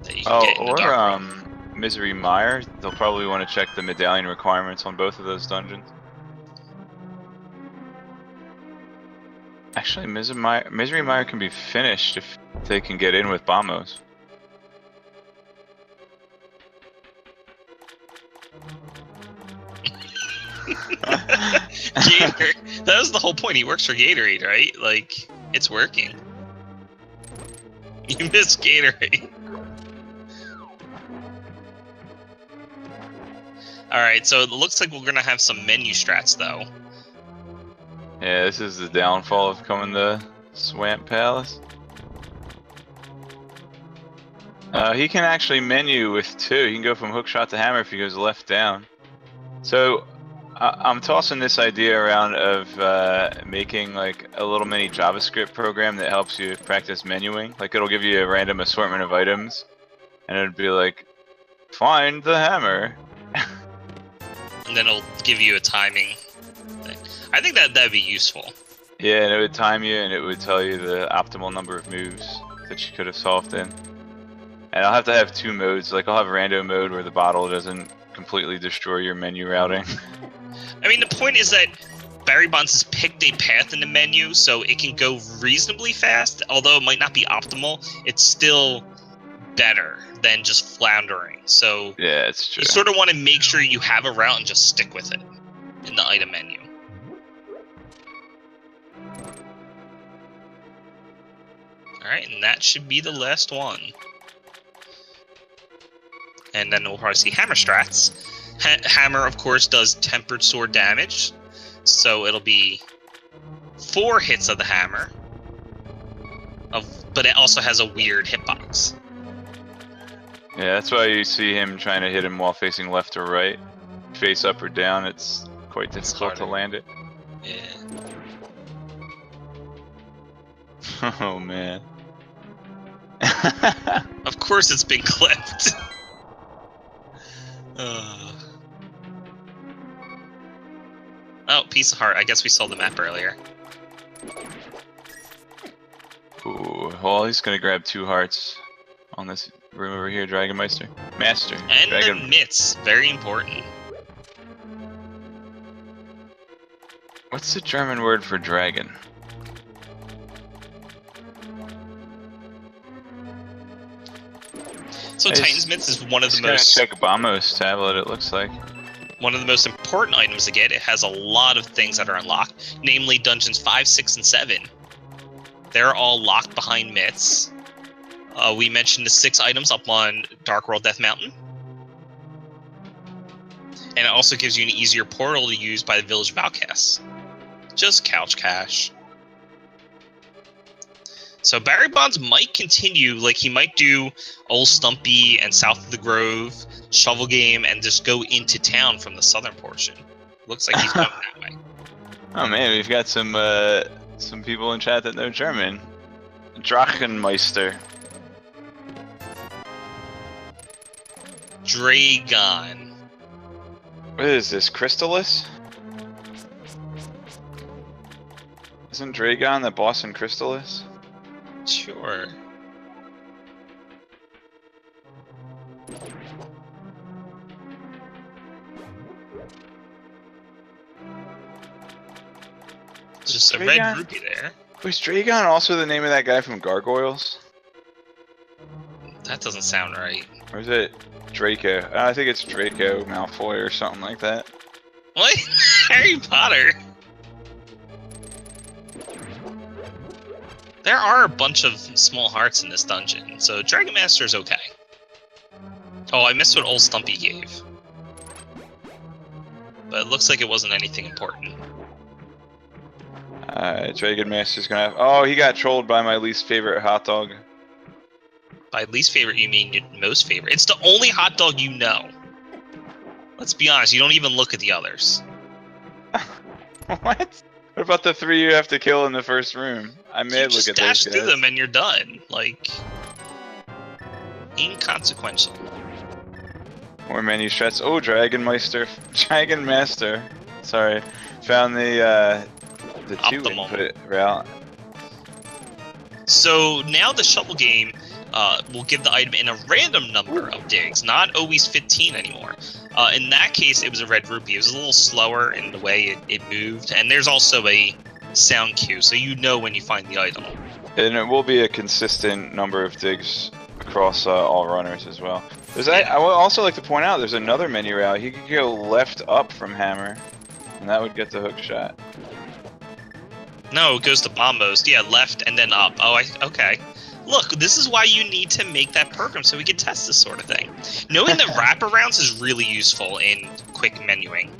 that you can get in the dark room. Misery Mire. They'll probably want to check the medallion requirements on both of those dungeons. Actually, Misery Mire can be finished if they can get in with bombos. Gator. That was the whole point. He works for Gatorade, right? Like, it's working. You missed Gatorade. Alright, so it looks like we're gonna have some menu strats, though. Yeah, this is the downfall of coming to Swamp Palace. He can actually menu with 2. He can go from hookshot to hammer if he goes left down. So, I'm tossing this idea around of making like a little mini JavaScript program that helps you practice menuing. Like it'll give you a random assortment of items, and it'd be like, find the hammer. And then it'll give you a timing thing. I think that'd be useful. Yeah, and it would time you, and it would tell you the optimal number of moves that you could have solved in. And I'll have to have 2 modes. Like I'll have rando mode where the bottle doesn't completely destroy your menu routing. I mean, the point is that BarrybondZ has picked a path in the menu, so it can go reasonably fast. Although it might not be optimal, it's still better than just floundering. So yeah, it's true. You sort of want to make sure you have a route and just stick with it in the item menu. Alright, and that should be the last one. And then we'll probably see hammer strats. Hammer, of course, does tempered sword damage, so it'll be 4 hits of the hammer. But it also has a weird hitbox. Yeah, that's why you see him trying to hit him while facing left or right. Face up or down, it's quite difficult to land it. Yeah. Oh man. Of course it's been clipped. Oh, piece of heart. I guess we saw the map earlier. Ooh, well, he's gonna grab 2 hearts on this room over here, Dragonmeister. Master. And the mitts. Very important. What's the German word for dragon? So Titan's Mitts is one of the most... check Bamos tablet, it looks like. One of the most important items to get. It has a lot of things that are unlocked, namely dungeons 5, 6, and 7. They're all locked behind mitts. We mentioned the 6 items up on Dark World Death Mountain. And it also gives you an easier portal to use by the Village of Outcasts. Just couch cash. So BarrybondZ might continue, like he might do Old Stumpy and South of the Grove, Shovel Game, and just go into town from the southern portion. Looks like he's going that way. Oh man, we've got some people in chat that know German. Drachenmeister. Dragon. What is this, Crystallis? Isn't Dragon the boss in Crystallis? Sure. Just a red rupee there. Was Dragon also the name of that guy from Gargoyles? That doesn't sound right. Or is it Draco? I think it's Draco Malfoy or something like that. What? Harry Potter? There are a bunch of small hearts in this dungeon, so Dragon Master is okay. Oh, I missed what Old Stumpy gave. But it looks like it wasn't anything important. Dragon Master's gonna have... Oh, he got trolled by my least favorite hot dog. By least favorite, you mean your most favorite. It's the only hot dog you know. Let's be honest, you don't even look at the others. What? What about the 3 you have to kill in the first room? I may You look just at those dash guys. through them and you're done. Like, inconsequential. More menu strats. Oh, Dragon Master. Sorry, found the 2 Optimum. input route. So now the shovel game will give the item in a random number of digs, not always 15 anymore. In that case, it was a red rupee. It was a little slower in the way it moved, and there's also a sound cue, so you know when you find the item. And it will be a consistent number of digs across all runners as well. I would also like to point out there's another menu route. He could go left up from hammer, and that would get the hook shot. No, it goes to bombos. Yeah, left and then up. Oh, okay. Look, this is why you need to make that program so we can test this sort of thing. Knowing the wraparounds is really useful in quick menuing.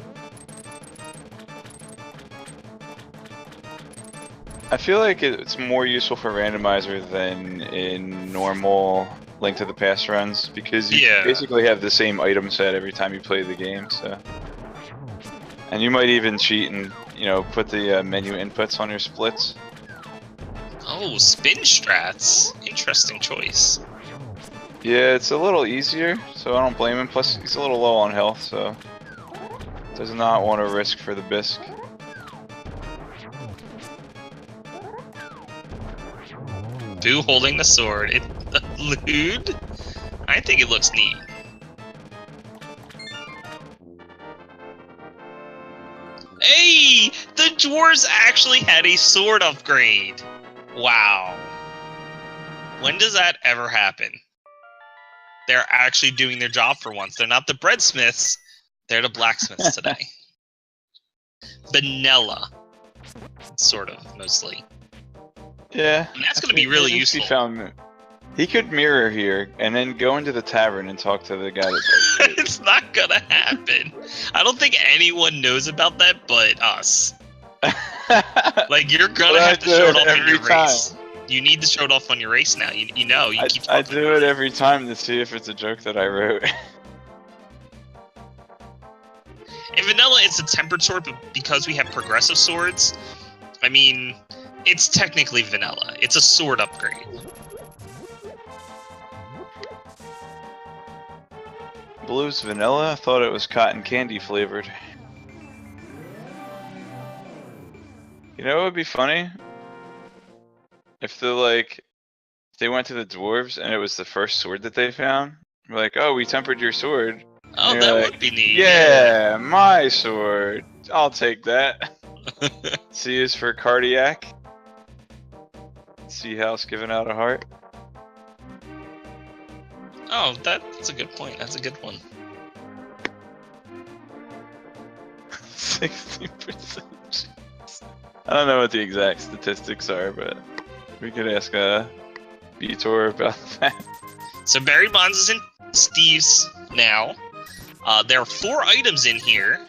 I feel like it's more useful for randomizer than in normal Link to the Past runs because you basically have the same item set every time you play the game. So, and you might even cheat and put the menu inputs on your splits. Oh, spin strats. Interesting choice. Yeah, it's a little easier, so I don't blame him. Plus, he's a little low on health, so does not want to risk for the bisque. Boo holding the sword. Lewd? I think it looks neat. Hey! The dwarves actually had a sword upgrade! Wow. When does that ever happen? They're actually doing their job for once. They're not the breadsmiths, they're the blacksmiths today. Vanilla. Sort of, mostly. Yeah. And that's going to be really useful. He could mirror here and then go into the tavern and talk to the guy that does it. It's not going to happen. I don't think anyone knows about that but us. Like, you're going to have to show it off on your race. You need to show it off on your race now. You keep I do it every time to see if it's a joke that I wrote. In vanilla, it's a tempered sword, but because we have progressive swords, I mean, it's technically vanilla. It's a sword upgrade. Blue's vanilla? I thought it was cotton candy flavored. You know what would be funny? If they went to the dwarves and it was the first sword that they found. We're like, oh, we tempered your sword. Oh, that would be neat. Yeah, my sword. I'll take that. C is for cardiac. C house giving out a heart. Oh, that's a good point. That's a good one. 60%. I don't know what the exact statistics are, but we could ask Vitor about that. So MrBarrybondz is in Thieves now. There are 4 items in here,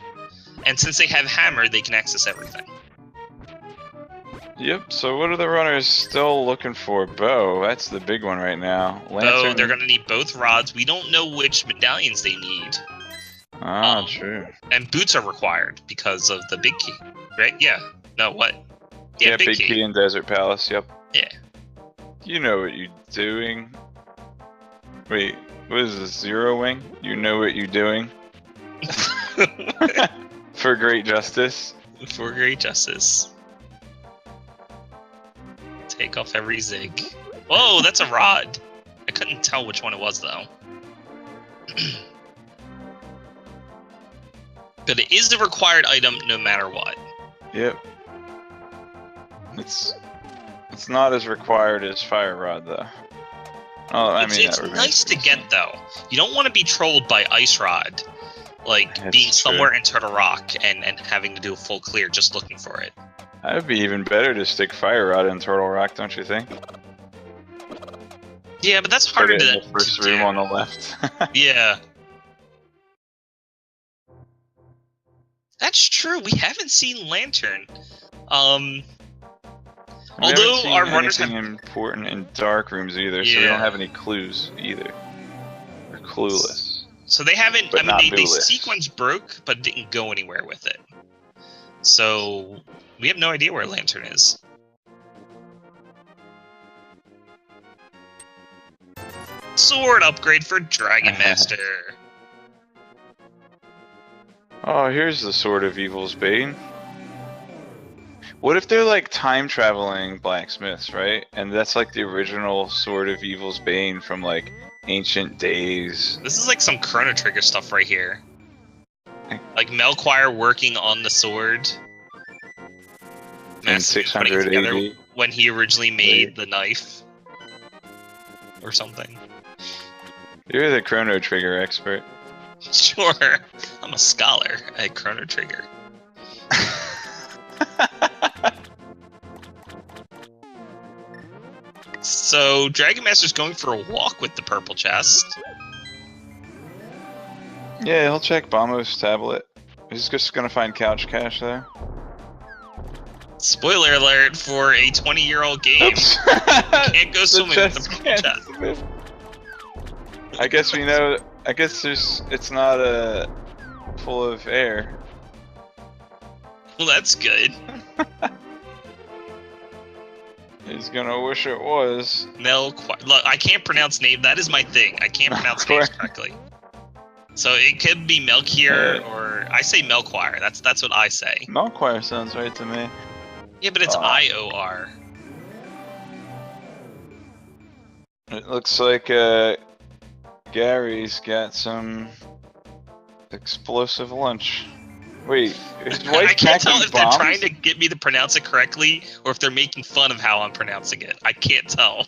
and since they have hammer, they can access everything. Yep, so what are the runners still looking for? Bow, that's the big one right now. Lantern. Bow, they're gonna need both rods. We don't know which medallions they need. Ah, true. And boots are required because of the big key, right? Yeah. No, what? Yeah, big key in Desert Palace, yep. Yeah. You know what you're doing. Wait, what is this, Zero Wing? You know what you're doing. For great justice. For great justice. Take off every zig. Whoa, that's a rod. I couldn't tell which one it was, though. But it is the required item no matter what. Yep. It's not as required as Fire Rod, though. Oh, I mean, it's nice to get, though. You don't want to be trolled by Ice Rod, like That's being true. somewhere in Turtle Rock and having to do a full clear just looking for it. That would be even better to stick Fire Rod in Turtle Rock, don't you think? Yeah, but that's harder Put it to in the first to room do. on the left. Yeah. That's true. We haven't seen Lantern. We Although haven't seen our runners anything have... important in dark rooms either, so we don't have any clues either. We're clueless. So they haven't. But I not mean, they bootless. sequence broke, but didn't go anywhere with it. So we have no idea where Lantern is. Sword upgrade for Dragon Master. Oh, here's the Sword of Evil's Bane. What if they're like time traveling blacksmiths, right? And that's like the original Sword of Evil's Bane from like ancient days. This is like some Chrono Trigger stuff right here. Like Melchior working on the sword. In Massively putting it 600 together AD. when he originally made the knife. Or something. You're the Chrono Trigger expert. Sure. I'm a scholar at Chrono Trigger. So, Dragon Master's going for a walk with the purple chest. Yeah, he'll check Bombo's tablet. He's just gonna find couch cash there. Spoiler alert for a 20-year-old game. Oops. Can't go swimming with the purple can't chest. swim. I guess we know. I guess it's not full of air. Well, that's good. He's gonna wish it was. Melchior. Look, I can't pronounce name. That is my thing. I can't pronounce names correctly. So it could be Melchior or I say Melchior. That's what I say. Melchior sounds right to me. Yeah, but it's I-O-R. It looks like Gary's got some explosive lunch. Wait, his wife I can't tell packing if they're bombs? trying to get me to pronounce it correctly or if they're making fun of how I'm pronouncing it. I can't tell.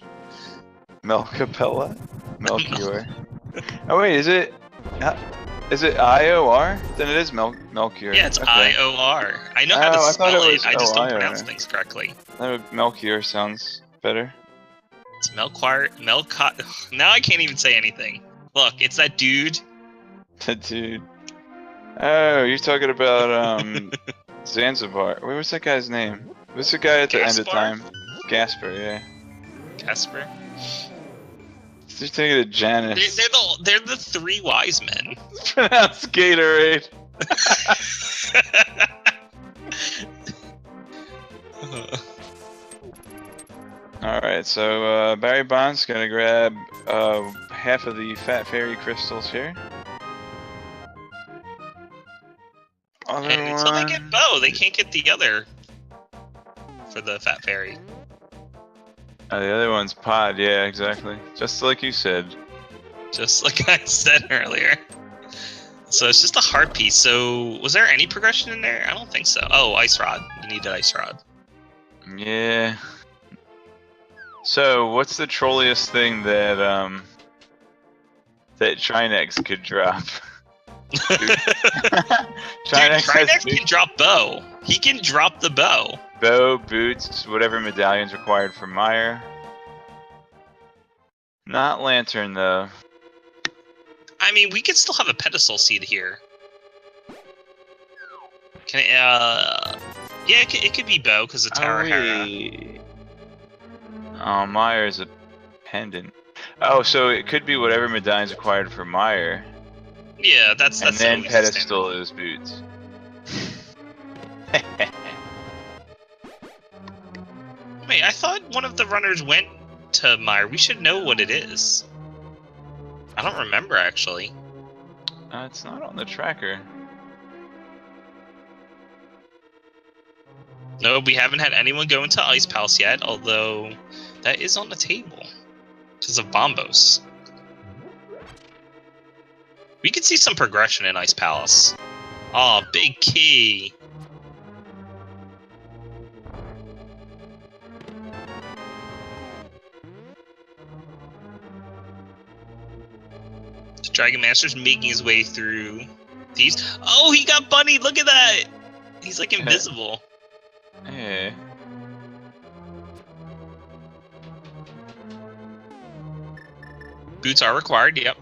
Melchapella? Melchior. Oh wait, is it I-O-R? Then it is Melchior. Yeah, it's Okay. I-O-R. I know how to Oh, I thought spell it it. was I just don't O-I-O-R. pronounce things correctly. Melchior sounds better. It's Melchior. Now I can't even say anything. Look, it's that dude. Dude. Oh, you're talking about Zanzibar. Wait, what's that guy's name? What's the guy at the end of Gaspar? time? Gasper, yeah. Casper. You're thinking of Janice. They're the three wise men. Pronounce Gatorade. Alright, so BarrybondZ gonna grab half of the Fat Fairy crystals here. Other And until they one- get Bo, they can't get the other for the Fat Fairy. Oh, the other one's Pod, yeah, exactly. Just like you said. Just like I said earlier. So it's just a heart piece. So was there any progression in there? I don't think so. Oh, Ice Rod. You need that Ice Rod. Yeah. So, what's the trolliest thing that that Trinex could drop? Dude, Trinex has Trinex can drop Bow. He can drop the bow. bow, boots, whatever medallions required for Mire. Not Lantern though. I mean, we could still have a pedestal seed here. Can it, yeah, it could be Bow because of Tower Hera. Oh, Mire is a pendant. Oh, so it could be whatever medallions required for Mire. Yeah, that's And then always the pedestal is boots. standard. Wait, I thought one of the runners went to Mire. We should know what it is. I don't remember actually. It's not on the tracker. No, we haven't had anyone go into Ice Palace yet, although that is on the table because of Bombos. We could see some progression in Ice Palace. Oh, big key. The Dragon Master's making his way through these. Oh, he got bunny! Look at that! He's like invisible. Yeah. Boots are required, yep.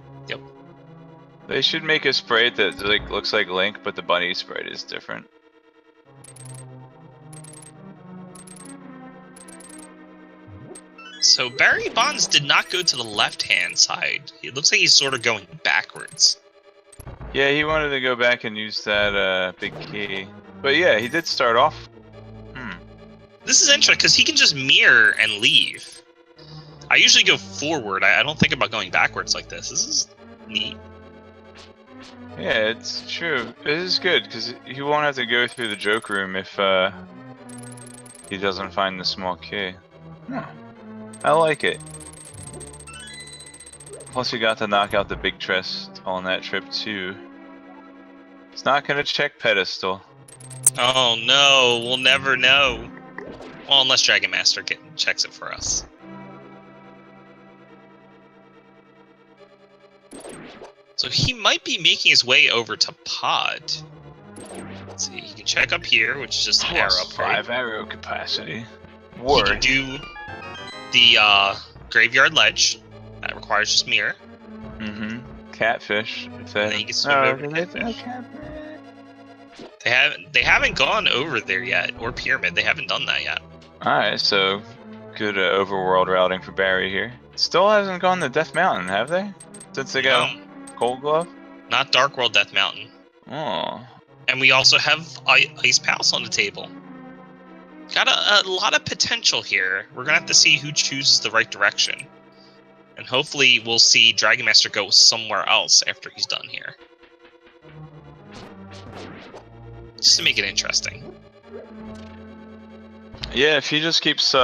They should make a sprite that like looks like Link, but the bunny sprite is different. So BarrybondZ did not go to the left-hand side. It looks like he's sort of going backwards. Yeah, he wanted to go back and use that big key. But yeah, he did start off. This is interesting because he can just mirror and leave. I usually go forward. I don't think about going backwards like this. This is neat. Yeah, it's true. It is good because he won't have to go through the joke room if he doesn't find the small key. I like it. Plus, you got to knock out the big chest on that trip too. It's not gonna check pedestal. Oh no, we'll never know. Well, unless dragonmaster checks it for us. So he might be making his way over to Pod. Let's see, he can check up here, which is just an arrow Plus upgrade. 5 arrow capacity. He Word. can do the graveyard ledge. That requires just mirror. Catfish. If that... And then you can swim over to Catfish. They haven't gone over there yet, or Pyramid. They haven't done that yet. Alright, so good overworld routing for Barry here. Still hasn't gone to Death Mountain, have they? Since they got Cold Glove? Not Dark World Death Mountain. Oh. And we also have Ice Palace on the table. Got a lot of potential here. We're gonna have to see who chooses the right direction. And hopefully we'll see Dragon Master go somewhere else after he's done here. Just to make it interesting. Yeah, if he just keeps,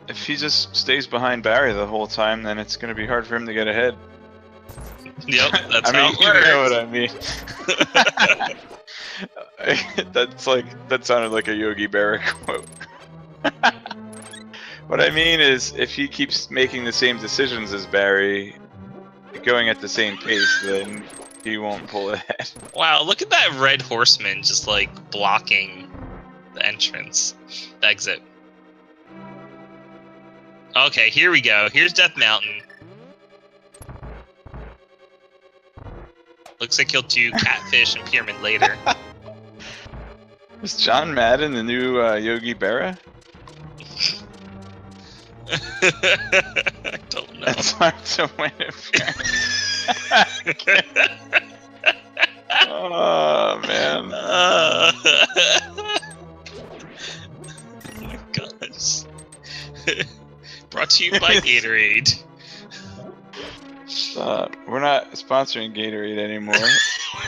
if he just stays behind Barry the whole time, then it's gonna be hard for him to get ahead. Yep, that's I mean, how it you know what I mean. That sounded like a Yogi Berra quote. What I mean is, if he keeps making the same decisions as Barry, going at the same pace, then he won't pull ahead. Wow, look at that red horseman just like blocking the entrance, the exit. Okay, here we go. Here's Death Mountain. Looks like he'll do Catfish and Pyramid later. Is John Madden the new Yogi Berra? I don't know. It's hard to win Oh man. Oh my gosh. Brought to you by Gatorade. We're not sponsoring Gatorade anymore.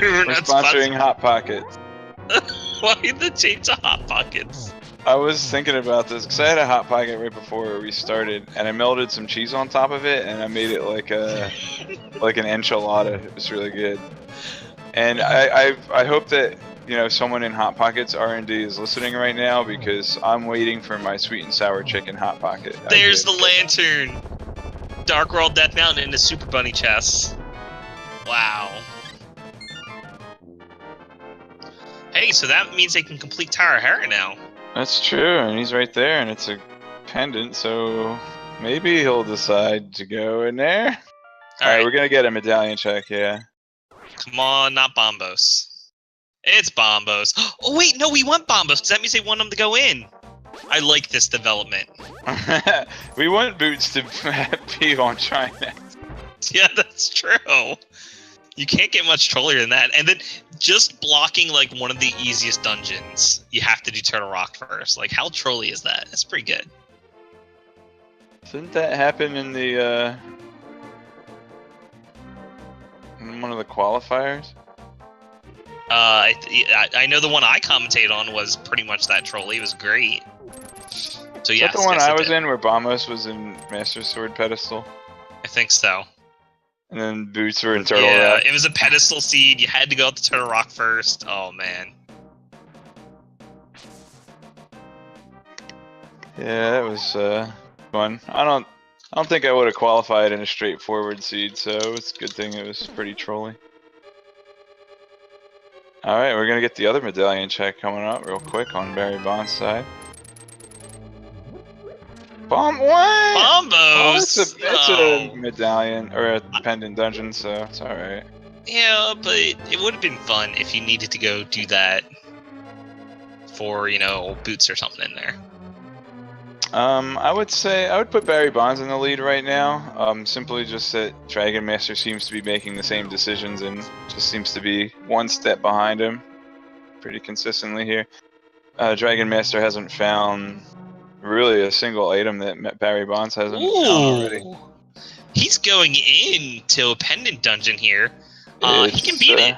We're We're not sponsoring Hot Pockets. Why the change to Hot Pockets? I was thinking about this because I had a Hot Pocket right before we started, and I melted some cheese on top of it, and I made it like an enchilada. It was really good. And I hope that someone in Hot Pockets R&D is listening right now, because I'm waiting for my sweet and sour chicken Hot Pocket. There's the lantern. Dark World Death Mountain in the Super Bunny chest. Wow. Hey, so that means they can complete Tower of Hera now. That's true, and he's right there, and it's a pendant, so maybe he'll decide to go in there. Alright, we're gonna get a medallion check, yeah. Come on, not Bombos. It's Bombos. Oh wait, no, we want Bombos, because that means they want them to go in. I like this development. We want Boots to be on China. Yeah, that's true. You can't get much trollier than that. And then just blocking like one of the easiest dungeons, you have to do Turtle Rock first. Like, how trolly is that? That's pretty good. Didn't that happen in the in one of the qualifiers? I know the one I commentated on was pretty much that trolly. It was great. So yeah, is that the one I was in where Bombos was in Master Sword pedestal? I think so. And then Boots were in Turtle Yeah, Rock. it was a pedestal seed. You had to go up to Turtle Rock first. Oh man. Yeah, that was fun. I don't think I would have qualified in a straightforward seed, so it's a good thing it was pretty trolly. Alright, we're gonna get the other medallion check coming up real quick on BarrybondZ side. Bomb what? Bombos! It's a medallion, or a pendant dungeon, so it's alright. Yeah, but it would have been fun if you needed to go do that for, Boots or something in there. I would say I would put Barrybondz in the lead right now. Simply just that Dragon Master seems to be making the same decisions and just seems to be one step behind him pretty consistently here. Dragon Master hasn't found really a single item that Barrybondz hasn't found already. Ooh, he's going into a pendant dungeon here. He can beat it.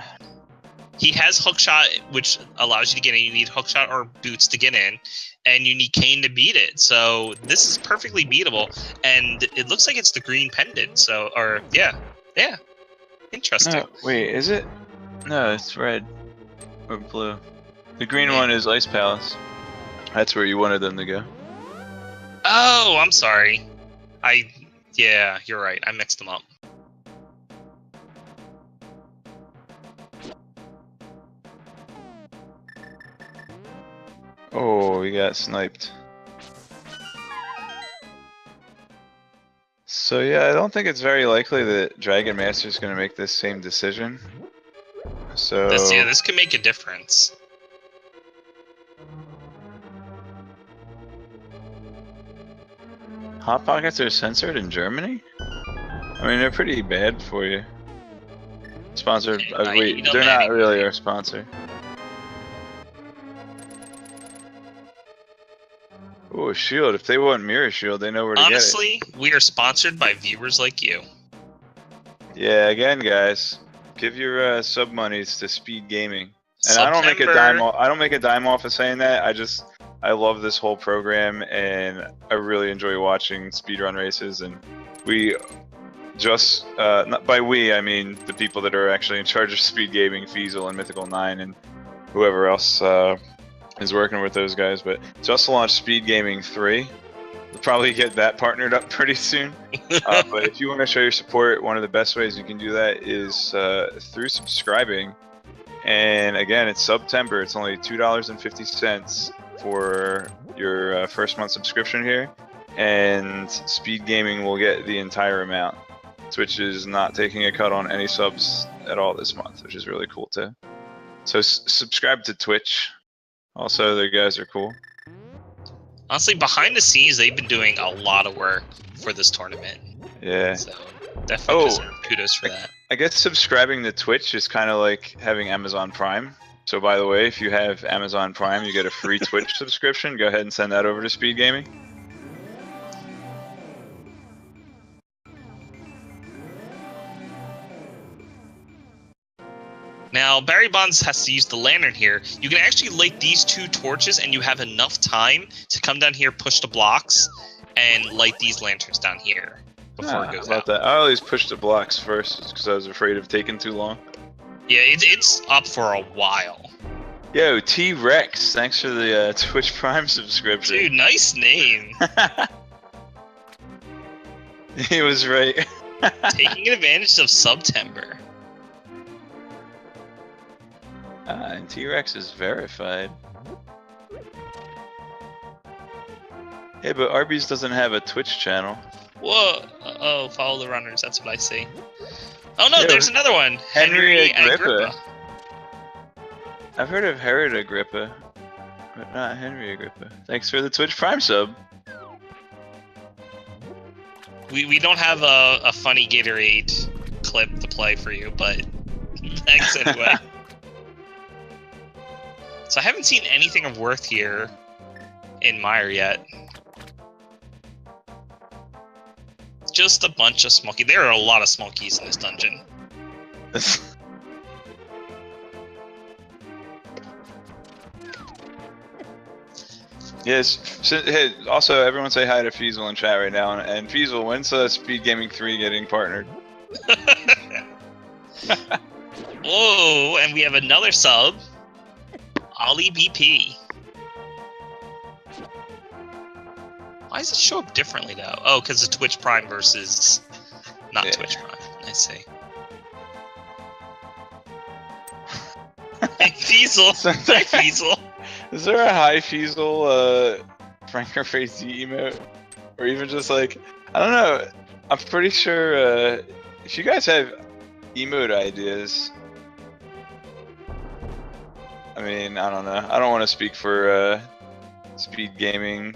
He has hookshot, which allows you to get in. You need hookshot or boots to get in, and you need cane to beat it. So this is perfectly beatable, and it looks like it's the green pendant. So, or yeah, interesting. No, wait, is it? No, it's red or blue. The green one is Ice Palace. That's where you wanted them to go. Oh, I'm sorry. Yeah, you're right. I mixed them up. Oh, we got sniped. So yeah, I don't think it's very likely that Dragon Master is going to make this same decision. So This could make a difference. Hot Pockets are censored in Germany? I mean, they're pretty bad for you. Sponsored. Wait, they're not really our sponsor. Oh, shield. If they want Mirror Shield, they know where to Honestly, get it. we are sponsored by viewers like you. Yeah, again, guys, give your sub monies to Speed Gaming. And I don't make a dime off of saying that. I love this whole program, and I really enjoy watching speedrun races. And we just, not by we, I mean the people that are actually in charge of Speed Gaming, Feasel and Mythical 9, and whoever else is working with those guys. But just launched Speed Gaming 3. We'll probably get that partnered up pretty soon. But if you want to show your support, one of the best ways you can do that is through subscribing. And again, it's September. It's only $2.50 for your first month subscription here, and Speed Gaming will get the entire amount. Twitch is not taking a cut on any subs at all this month, which is really cool too. So subscribe to Twitch. Also, their guys are cool. Honestly, behind the scenes, they've been doing a lot of work for this tournament. Yeah. So definitely deserve kudos for that. I guess subscribing to Twitch is kind of like having Amazon Prime. So by the way, if you have Amazon Prime, you get a free Twitch subscription. Go ahead and send that over to Speed Gaming. Now, Barrybondz has to use the lantern here. You can actually light these two torches, and you have enough time to come down here, push the blocks, and light these lanterns down here before it goes out. That. I always push the blocks first because I was afraid of taking too long. Yeah, it's up for a while. Yo, T-Rex, thanks for the Twitch Prime subscription. Dude, nice name. He was right. Taking advantage of September. And T-Rex is verified. Hey, but Arby's doesn't have a Twitch channel. Whoa! Oh, follow the runners. That's what I see. Oh no, there's another one. Henry Agrippa. I've heard of Herod Agrippa, but not Henry Agrippa. Thanks for the Twitch Prime sub. We don't have a funny Gatorade clip to play for you, but thanks anyway. So I haven't seen anything of worth here in Mire yet. Just a bunch of smoky. There are a lot of smokies in this dungeon. Yes. Hey, also, everyone say hi to Feasel in chat right now. And Feasel, when's Speed Gaming 3 getting partnered? Whoa! And we have another sub. Ollie BP. Why does it show up differently though? Oh, because it's Twitch Prime versus not Twitch Prime. I see. Hey, Feasel. Hi, Feasel. Is there a hi Feasel Franker Face emote? Or even just like, I don't know. I'm pretty sure if you guys have emote ideas, I mean, I don't know. I don't want to speak for Speed Gaming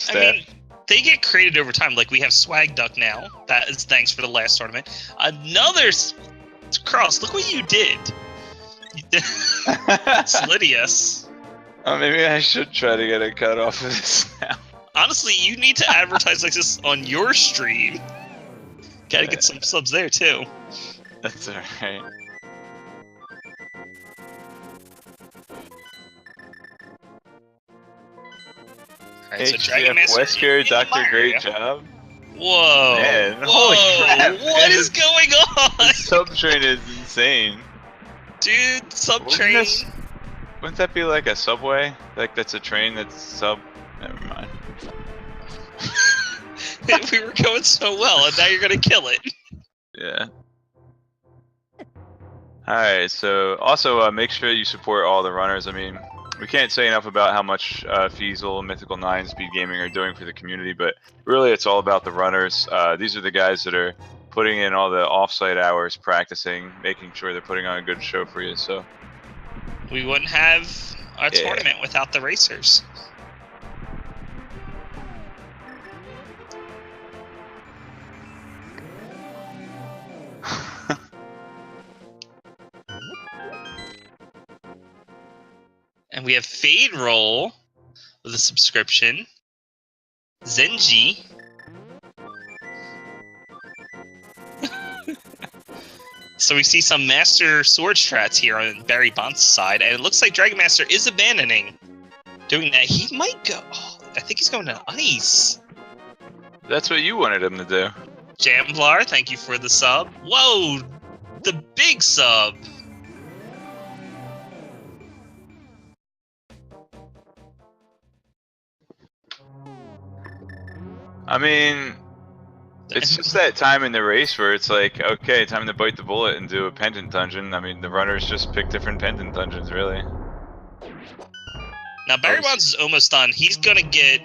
I mean, they get created over time. Like we have Swag Duck now. That is thanks for the last tournament. Another Cross. Look what you did. Slidius. Oh, maybe I should try to get a cut off of this now. Honestly, you need to advertise like this on your stream. Gotta get some subs there too. That's alright. Alright, so Dragon Master Wesker, Dr. Great Job. Whoa. Man, Whoa. holy crap. What is going on? The sub train is insane. Dude, sub train. Wouldn't that be like a subway? Like that's a train that's sub. Never mind. We were going so well, and now you're gonna kill it. Yeah. Alright, so also make sure you support all the runners. I mean, we can't say enough about how much Feasel, Mythical 9, Speed Gaming are doing for the community, but really it's all about the runners. These are the guys that are putting in all the off-site hours, practicing, making sure they're putting on a good show for you, so. We wouldn't have a tournament without the racers. And we have Fade Roll with a subscription. Zenji. So we see some Master Sword strats here on MrBarrybondz' side, and it looks like Dragon Master is abandoning doing that. He might go. Oh, I think he's going to ice. That's what you wanted him to do. Jamblar, thank you for the sub. Whoa, the big sub. I mean, it's just that time in the race where it's like, okay, time to bite the bullet and do a pendant dungeon. I mean, the runners just pick different pendant dungeons, really. Now, MrBarrybondz is almost done. He's gonna get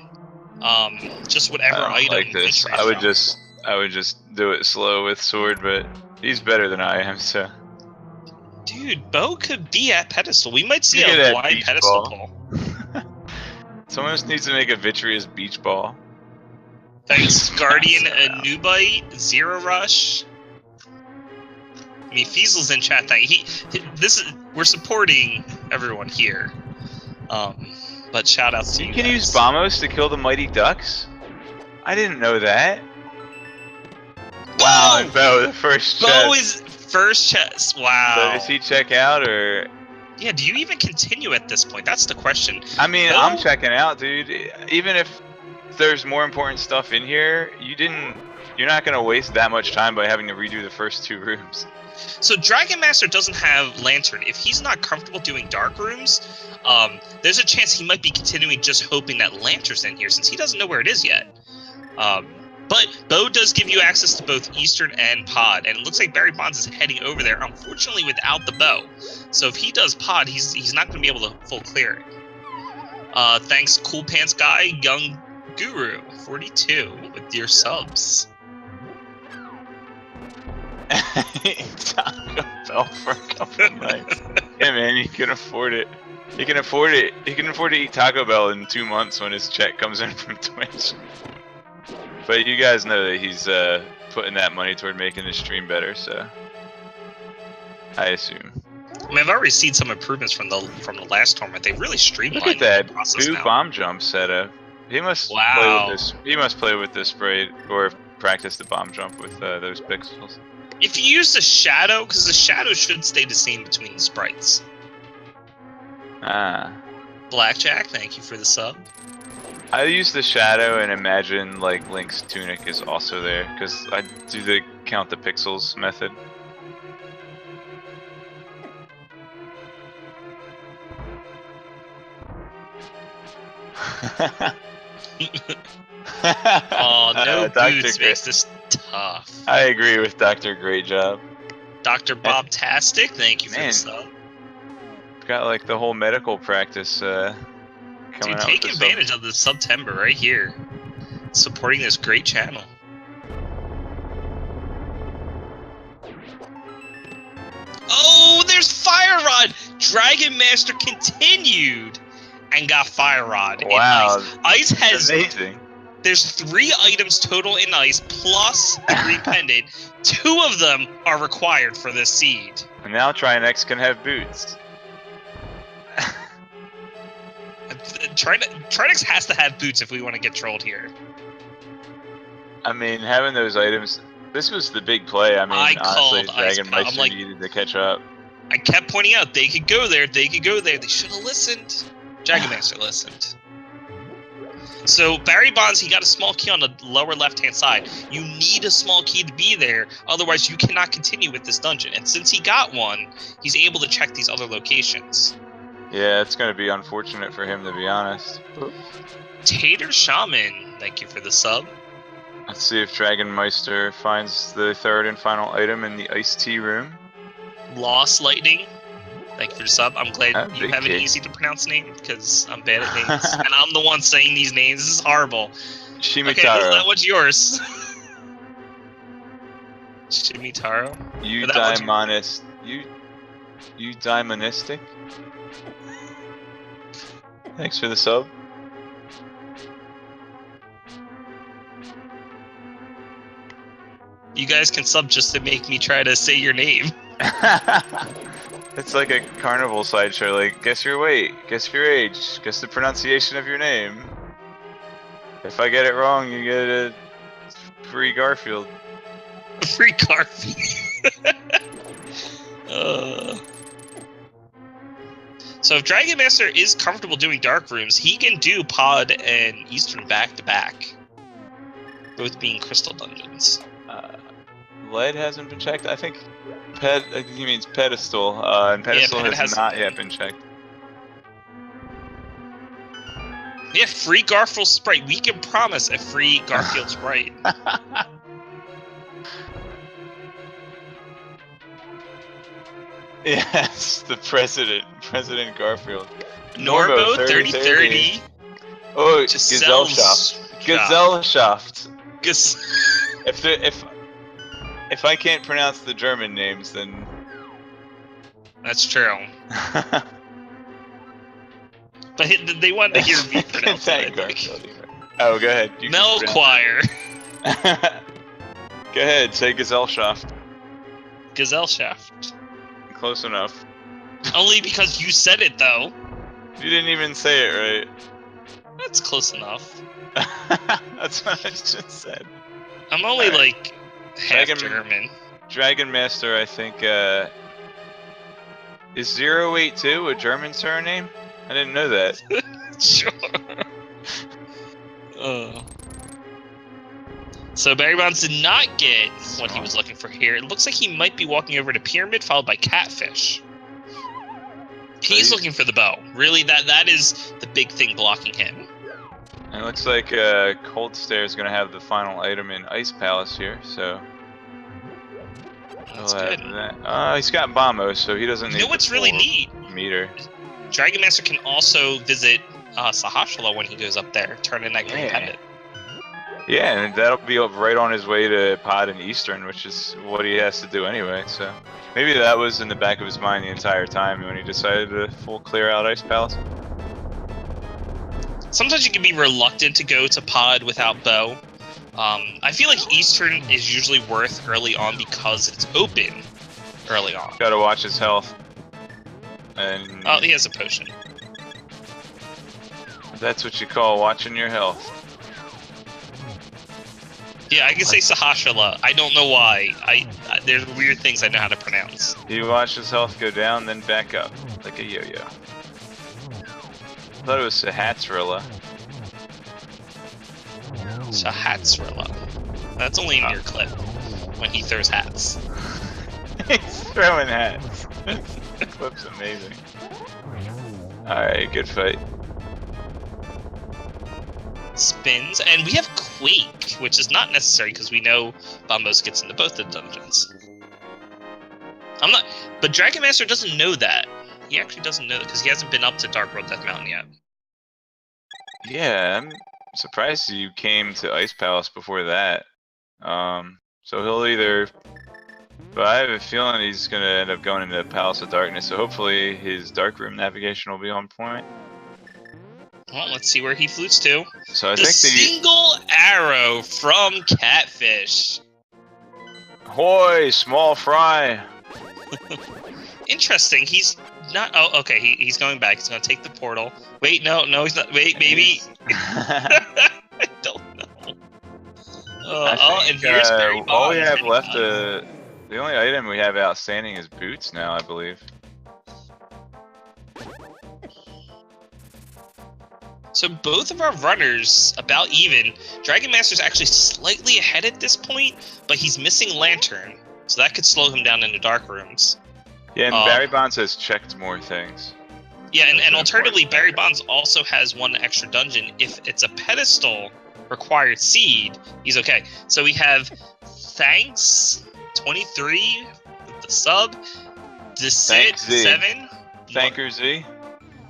just whatever item. Like this, I would just do it slow with sword, but he's better than I am, so. Dude, Bo could be at pedestal. We might see a wide pedestal pull. Someone else needs to make a Vitreous beach ball. Thanks, Guardian Anubite, Zero Rush. I mean, Feasel's in chat. We're supporting everyone here. But shout outs to you. You can use Bombos to kill the mighty ducks? I didn't know that. Wow, Bo, the first chest. Bo is first chest. Wow. So does he check out or? Yeah, do you even continue at this point? That's the question. I mean, I'm checking out, dude. Even if there's more important stuff in here, you're not gonna waste that much time by having to redo the first 2 rooms. So Dragon Master doesn't have Lantern. If he's not comfortable doing dark rooms, there's a chance he might be continuing just hoping that Lantern's in here since he doesn't know where it is yet. But Bo does give you access to both Eastern and Pod, and it looks like MrBarrybondz is heading over there, unfortunately without the bow. So if he does Pod, he's not going to be able to full clear it. Thanks, Cool Pants Guy, Young Guru, 42, with your subs. Taco Bell for a couple nights. Yeah, man, you can afford it. He can afford it. He can afford to eat Taco Bell in 2 months when his check comes in from Twitch. But you guys know that he's putting that money toward making his stream better, so I assume. I mean, I've already seen some improvements from the last tournament. They really streamlined Look at the that process Boo now. bomb jump setup. He must play with this. He must play with this spray or practice the bomb jump with those pixels. If you use the shadow, because the shadow should stay the same between the sprites. Ah. Blackjack, thank you for the sub. I use the shadow and imagine like Link's tunic is also there because I do the count the pixels method. Oh, no boots makes this tough. I agree with Dr. Great Job. Dr. Bobtastic, thank you for the sub. Got like the whole medical practice coming Dude, out. take advantage of the September right here. Supporting this great channel. Oh, there's Fire Rod! Dragon Master continued and got Fire Rod. Wow. Ice has amazing. There's 3 items total in ice plus the green pendant. 2 of them are required for this seed. And now Trinex can have boots. Trinex has to have boots if we want to get trolled here. I mean, having those items, this was the big play. I mean, honestly, dragonmaster needed to catch up. I kept pointing out they could go there, they could go there. They should have listened. Dragonmaster listened. So Barrybondz, he got a small key on the lower left-hand side. You need a small key to be there, otherwise you cannot continue with this dungeon. And since he got one, he's able to check these other locations. Yeah, it's going to be unfortunate for him, to be honest. Tater Shaman, thank you for the sub. Let's see if Dragonmeister finds the 3rd and final item in the iced tea room. Lost Lightning, thank you for the sub. I'm glad you have an kick. easy to pronounce name, because I'm bad at names. And I'm the one saying these names. This is horrible. Shimitaro. Okay, what's yours? Shimitaro? You daimonistic? Thanks for the sub. You guys can sub just to make me try to say your name. It's like a carnival sideshow, like, guess your weight, guess your age, guess the pronunciation of your name. If I get it wrong, you get a free Garfield. Free Garfield. So if Dragonmaster is comfortable doing dark rooms, he can do Pod and Eastern back to back, both being crystal dungeons. Lead hasn't been checked. I think he means pedestal, and pedestal has not yet been checked. Yeah, free Garfield Sprite. We can promise a free Garfield Sprite. Yes, the President Garfield. Norbo 3030. Oh, Gesellschaft. Gesellschaft. If I can't pronounce the German names, then that's true. But they wanted to hear me pronounce it. Oh, go ahead. Mel Choir. Go ahead, say Gesellschaft. Gesellschaft. Close enough. Only because you said it, though. You didn't even say it right. That's close enough. That's what I just said. I'm only like half German. Dragonmaster, I think, is 082 a German surname? I didn't know that. Sure. So Barrybondz did not get what he was looking for here. It looks like he might be walking over to Pyramid, followed by Catfish. He's looking for the bow. Really, that is the big thing blocking him. And it looks like Cold Stare is going to have the final item in Ice Palace here, so... That's good. He's got Bombo, so he doesn't need. You know what's really neat? Meter. Dragonmaster can also visit Sahashala when he goes up there, turn in that green pendant. Yeah, and that'll be right on his way to Pod and Eastern, which is what he has to do anyway. So maybe that was in the back of his mind the entire time when he decided to full clear out Ice Palace. Sometimes you can be reluctant to go to Pod without bow. I feel like Eastern is usually worth early on because it's open early on. Gotta watch his health. And oh, he has a potion. That's what you call watching your health. Yeah, I can say Sahashala. I don't know why. There's weird things I know how to pronounce. You watch his health go down, then back up, like a yo-yo. I thought it was Sahatsrilla. Sahatsrilla. That's only in your clip, when he throws hats. He's throwing hats. That clip's amazing. Alright, good fight. Spins, and we have Quake, which is not necessary because we know Bombos gets into both the dungeons. But Dragonmaster doesn't know that. He actually doesn't know that because he hasn't been up to Dark World Death Mountain yet. Yeah, I'm surprised you came to Ice Palace before that. So he'll either... But I have a feeling he's going to end up going into Palace of Darkness, so hopefully his Dark Room navigation will be on point. Well, let's see where he flutes to. So I The think single arrow from Catfish. Hoy, small fry. Interesting. He's not. Oh, okay. He's going back. He's gonna take the portal. Wait, no, he's not. Wait, maybe. I don't know. And here's Barrybondz. all we have left. The only item we have outstanding is boots now, I believe. So both of our runners about even. Dragon Master's actually slightly ahead at this point, but he's missing Lantern, so that could slow him down into dark rooms. Yeah, and Barrybondz has checked more things. Yeah, and alternatively, Barrybondz also has one extra dungeon. If it's a pedestal required seed, he's okay. So we have Thanks 23 with the sub, Deceit 7. Thanker Z.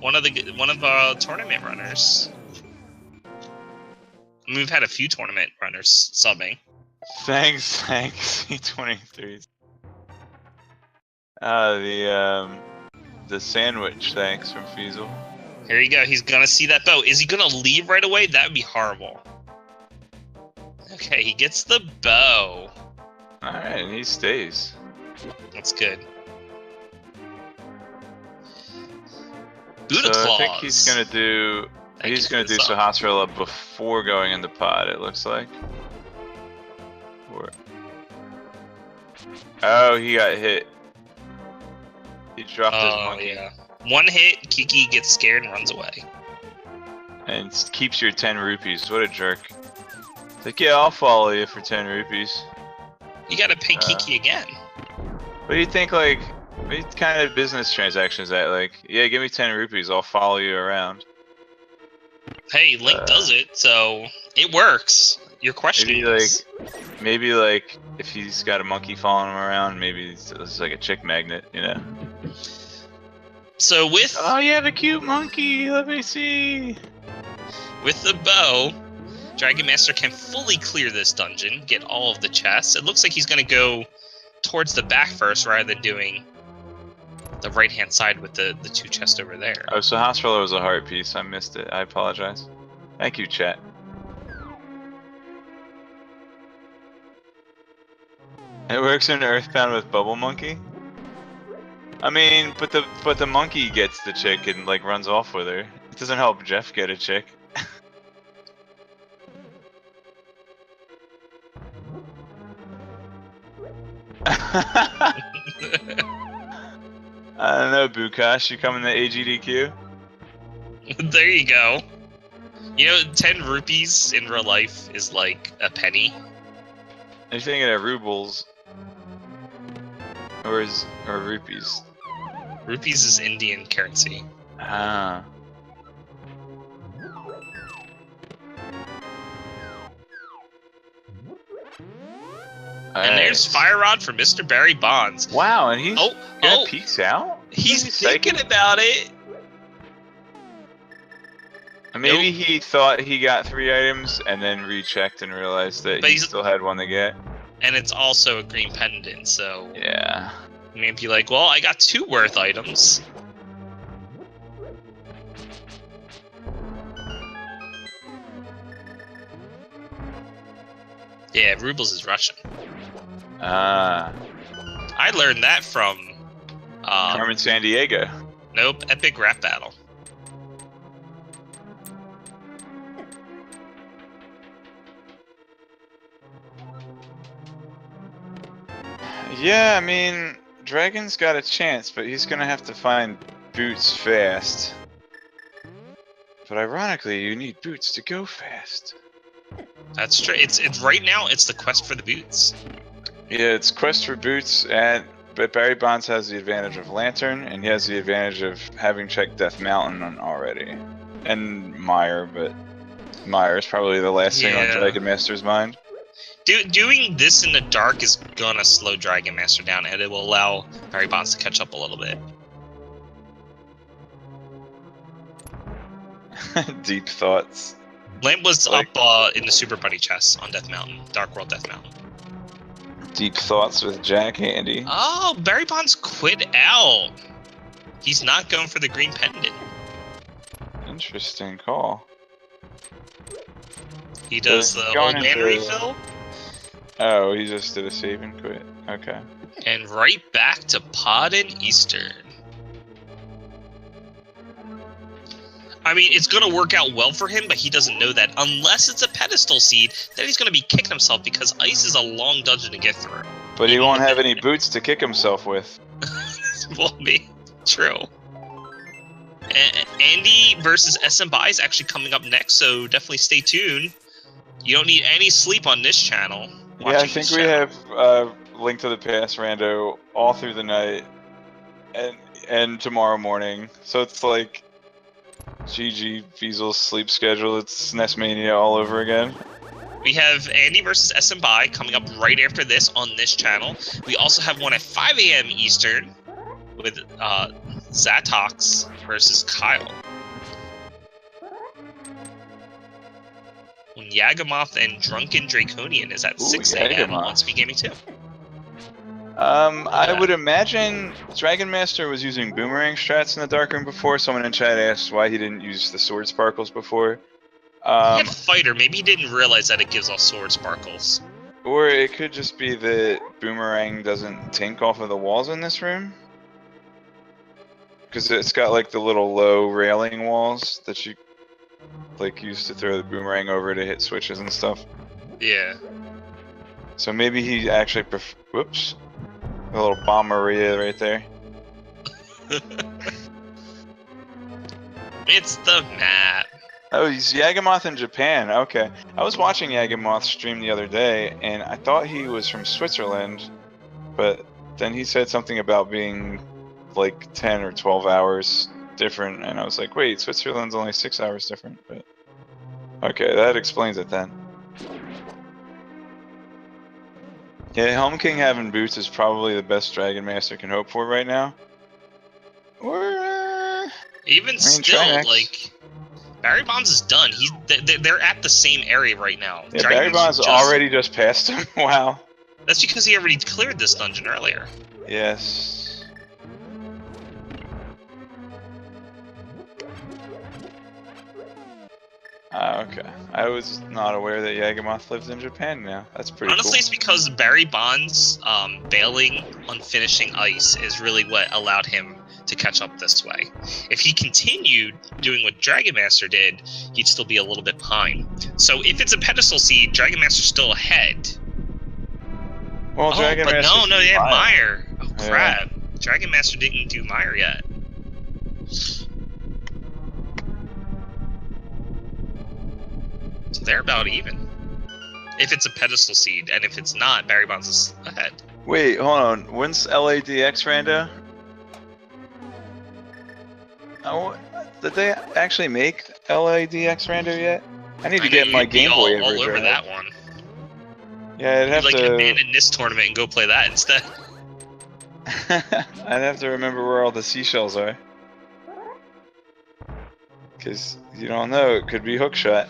One of our tournament runners. I mean, we've had a few tournament runners subbing. Thanks, C23. The sandwich, thanks from Feasel. Here you go. He's gonna see that bow. Is he gonna leave right away? That would be horrible. Okay, he gets the bow. All right, and he stays. That's good. Buddha So Claws. I think he's gonna do. He's gonna do Sahasrara before going into pod. It looks like. Oh, he got hit. He dropped his monkey. Yeah. One hit, Kiki gets scared and runs away. And keeps your 10 rupees. What a jerk. It's like, yeah, I'll follow you for 10 rupees. You gotta pay Kiki again. What do you think, like, what kind of business transaction is that? Like, yeah, give me 10 rupees, I'll follow you around. Hey, Link does it, so it works. You're questioning this. Maybe like, if he's got a monkey following him around, maybe it's like a chick magnet, you know? So with... Oh, you have a cute monkey, let me see! With the bow, Dragon Master can fully clear this dungeon, get all of the chests. It looks like he's gonna go towards the back first rather than doing the right-hand side with the two chests over there. Oh, so Hospital was a heart piece, I missed it, I apologize. Thank you, chat. It works in Earthbound with Bubble Monkey? I mean, but the monkey gets the chick and like runs off with her. It doesn't help Jeff get a chick. I don't know, Bukash, you coming to AGDQ? There you go. You know, 10 rupees in real life is like a penny. You're thinking of rubles. Or rupees? Rupees is Indian currency. Ah. And there's Fire Rod for MrBarrybondz. Wow, and he's gonna peace out? He's thinking about it. Maybe he thought he got 3 items and then rechecked and realized that he still had 1 to get. And it's also a green pendant, so... Yeah. You may be like, well, I got 2 worth items. Yeah, rubles is Russian. Ah. I learned that from... Carmen Sandiego. Nope, Epic Rap Battle. Yeah, I mean, Dragon's got a chance, but he's gonna have to find boots fast. But ironically, you need boots to go fast. That's true. It's right now. It's the quest for the boots. Yeah, it's quest for boots, but Barrybondz has the advantage of Lantern, and he has the advantage of having checked Death Mountain already, and Mire. But Mire is probably the last thing on Dragon Master's mind. Doing this in the dark is gonna slow Dragon Master down, and it will allow Barrybondz to catch up a little bit. Deep thoughts. Lamp was up in the Super Buddy chest on Death Mountain, Dark World Death Mountain. Deep thoughts with Jack Handy. Oh, Barrybondz quit out. He's not going for the green pendant. Interesting call. He does the old man refill. Oh, he just did a save and quit. Okay. And right back to Pod and Eastern. I mean, it's going to work out well for him, but he doesn't know that. Unless it's a pedestal seed, then he's going to be kicking himself because ice is a long dungeon to get through. But he won't have any boots to kick himself with. Well, maybe. True. Andy versus SMBI is actually coming up next, so definitely stay tuned. You don't need any sleep on this channel. Yeah, I think we have Link to the Past rando all through the night and tomorrow morning. So it's like GG Feasel's sleep schedule. It's SNES Mania all over again. We have Andy versus SMBI coming up right after this on this channel. We also have one at 5 a.m. Eastern with Zatox versus Kyle. When Yagamoth and Drunken Draconian is at 6 a.m. on Speed Gaming 2. I would imagine Dragon Master was using boomerang strats in the darkroom before. Someone in chat asked why he didn't use the sword sparkles before. He had fighter. Maybe he didn't realize that it gives off sword sparkles. Or it could just be that boomerang doesn't tink off of the walls in this room. Because it's got like the little low railing walls that you like use to throw the boomerang over to hit switches and stuff. Yeah. So maybe he actually whoops. A little bomb Maria right there. It's the map. Oh, he's Yagamoth in Japan. Okay. I was watching Yagamoth stream the other day, and I thought he was from Switzerland, but then he said something about being like 10 or 12 hours different, and I was like, wait, Switzerland's only 6 hours different. But okay, that explains it then. Yeah, Helm King having boots is probably the best Dragon Master can hope for right now. Or even still, like Barrybondz is done. They're at the same area right now. Yeah, Barrybondz already just passed him. Wow. That's because he already cleared this dungeon earlier. Yes. Okay. I was not aware that Yagamoth lives in Japan now. That's pretty Honestly, cool. It's because Barrybondz bailing on finishing ice is really what allowed him to catch up this way. If he continued doing what Dragon Master did, he'd still be a little bit behind. So if it's a pedestal seed, Dragon Master's still ahead. Well, Dragon Master. No, they have Mire. Oh crap! Yeah. Dragon Master didn't do Mire yet. So they're about even. If it's a pedestal seed, and if it's not, Barrybondz is ahead. Wait, hold on. When's LADX rando? Oh, did they actually make LADX rando yet? I need to get my Game Boy all over that one. Yeah, I'd have to abandon this tournament and go play that instead. I'd have to remember where all the seashells are. Because you don't know, it could be hookshot.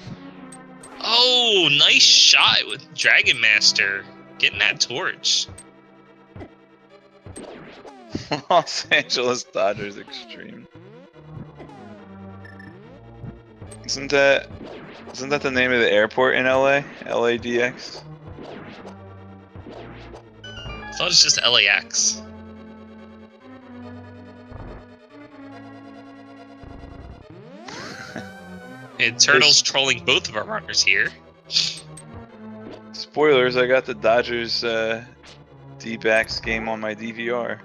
Oh, nice shot with Dragon Master. Getting that torch. Los Angeles Dodgers Extreme. Isn't that the name of the airport in LA? LADX? I thought it's just LAX. And Turtle's trolling both of our runners here. Spoilers, I got the Dodgers D-backs game on my DVR.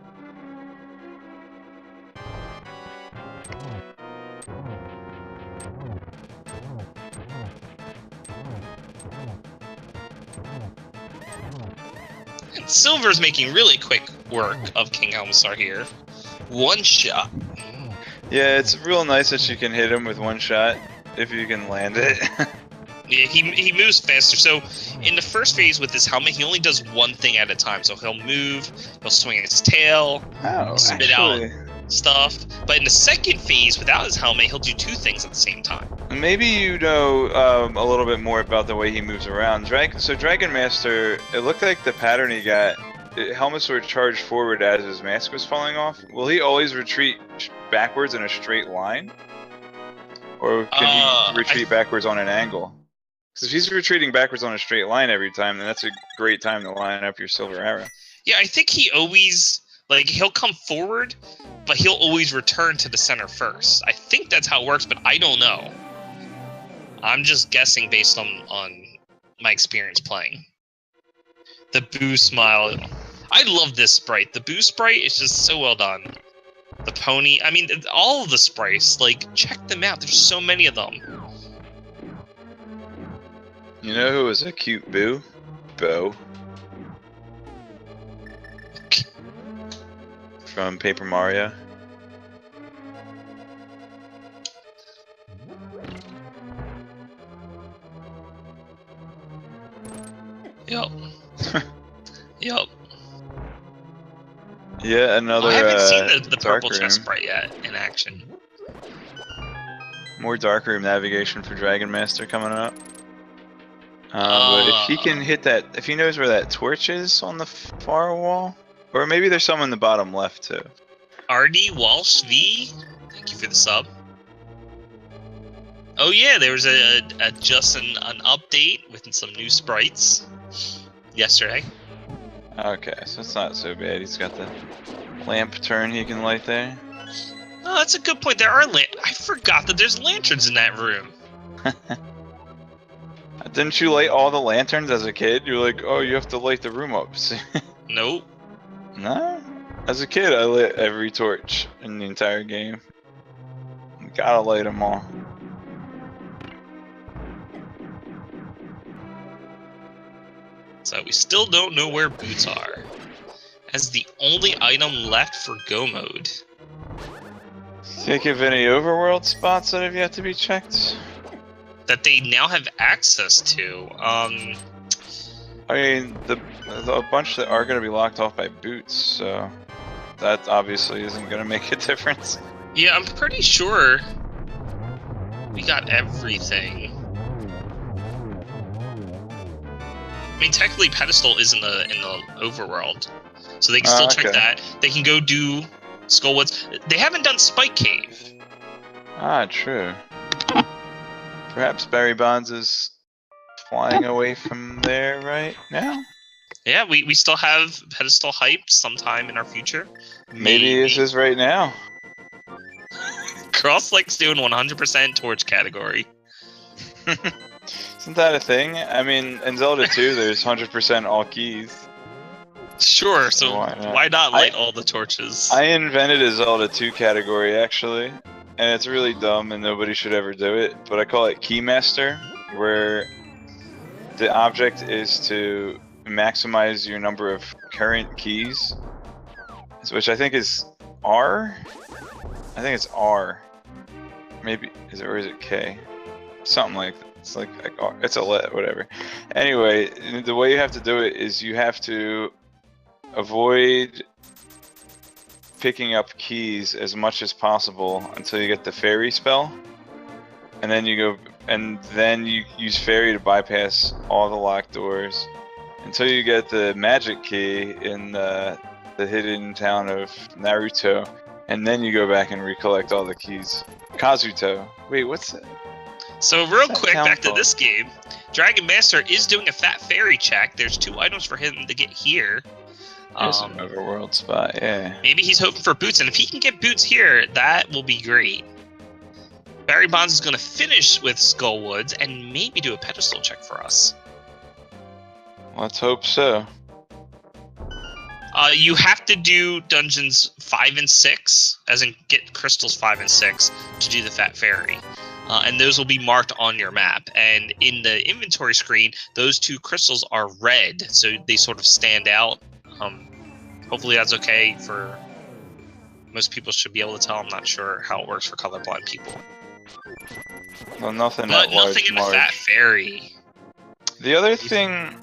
And Silver's making really quick work of King Helmsar here. One shot. Yeah, it's real nice that you can hit him with one shot if you can land it. Yeah, he moves faster. So in the first phase with his helmet, he only does one thing at a time. So he'll move, he'll swing his tail, spit out stuff. But in the second phase, without his helmet, he'll do two things at the same time. Maybe you know a little bit more about the way he moves around. So Dragon Master, it looked like the pattern he got, helmet sword charged forward as his mask was falling off. Will he always retreat backwards in a straight line? Or can he retreat backwards on an angle? Because if he's retreating backwards on a straight line every time, then that's a great time to line up your silver arrow. Yeah, I think he always, like, he'll come forward, but he'll always return to the center first. I think that's how it works, but I don't know. I'm just guessing based on my experience playing. The Boo smile. I love this sprite. The Boo sprite is just so well done. The pony, I mean, all of the sprites, like, check them out. There's so many of them. You know who was a cute Boo? Bo. From Paper Mario. Yup. Yup. Yeah, another. I haven't seen the purple Dark chest Room. sprite yet in action. More Dark Room navigation for Dragon Master coming up. But if he can hit that, if he knows where that torch is on the far wall, or maybe there's some in the bottom left too. RD Walsh V, thank you for the sub. Oh yeah, there was just an update with some new sprites yesterday. Okay, so it's not so bad. He's got the lamp turn he can light there. Oh, that's a good point. There are I forgot that there's lanterns in that room. Didn't you light all the lanterns as a kid? You're like, oh, you have to light the room up. Nope. No? As a kid, I lit every torch in the entire game. You gotta light them all. So we still don't know where boots are, as the only item left for go mode. Think of any overworld spots that have yet to be checked? That they now have access to. I mean, the bunch that are going to be locked off by boots, so that obviously isn't going to make a difference. Yeah, I'm pretty sure we got everything. I mean, technically, Pedestal is in the overworld, so they can still check that. They can go do Skullwoods. They haven't done Spike Cave. Ah, true. Perhaps Barrybondz is flying away from there right now? Yeah, we still have Pedestal hype sometime in our future. Maybe this is right now. Crosslike's doing 100% torch category. Isn't that a thing? I mean, in Zelda 2, there's 100% all keys. Sure, so why not light all the torches? I invented a Zelda 2 category, actually. And it's really dumb and nobody should ever do it, but I call it Keymaster, where the object is to maximize your number of current keys, which I think is R? I think it's R. Maybe, is it K? Something like that. It's like it's a whatever. Anyway, the way you have to do it is you have to avoid picking up keys as much as possible until you get the fairy spell, and then you use fairy to bypass all the locked doors until you get the magic key in the hidden town of Naruto, and then you go back and recollect all the keys. Kazuto. Wait, what's that? So real quick, back to this game. Dragon Master is doing a fat fairy check. There's 2 items for him to get here. There's an overworld spot, yeah. Maybe he's hoping for boots, and if he can get boots here, that will be great. Barrybondz is going to finish with Skullwoods and maybe do a pedestal check for us. Let's hope so. You have to do dungeons 5 and 6, as in get crystals 5 and 6 to do the fat fairy. And those will be marked on your map. And in the inventory screen, those 2 crystals are red, so they sort of stand out. Hopefully that's okay for most people. Should be able to tell. I'm not sure how it works for colorblind people. Well, nothing but at nothing in the fat fairy. The other thing,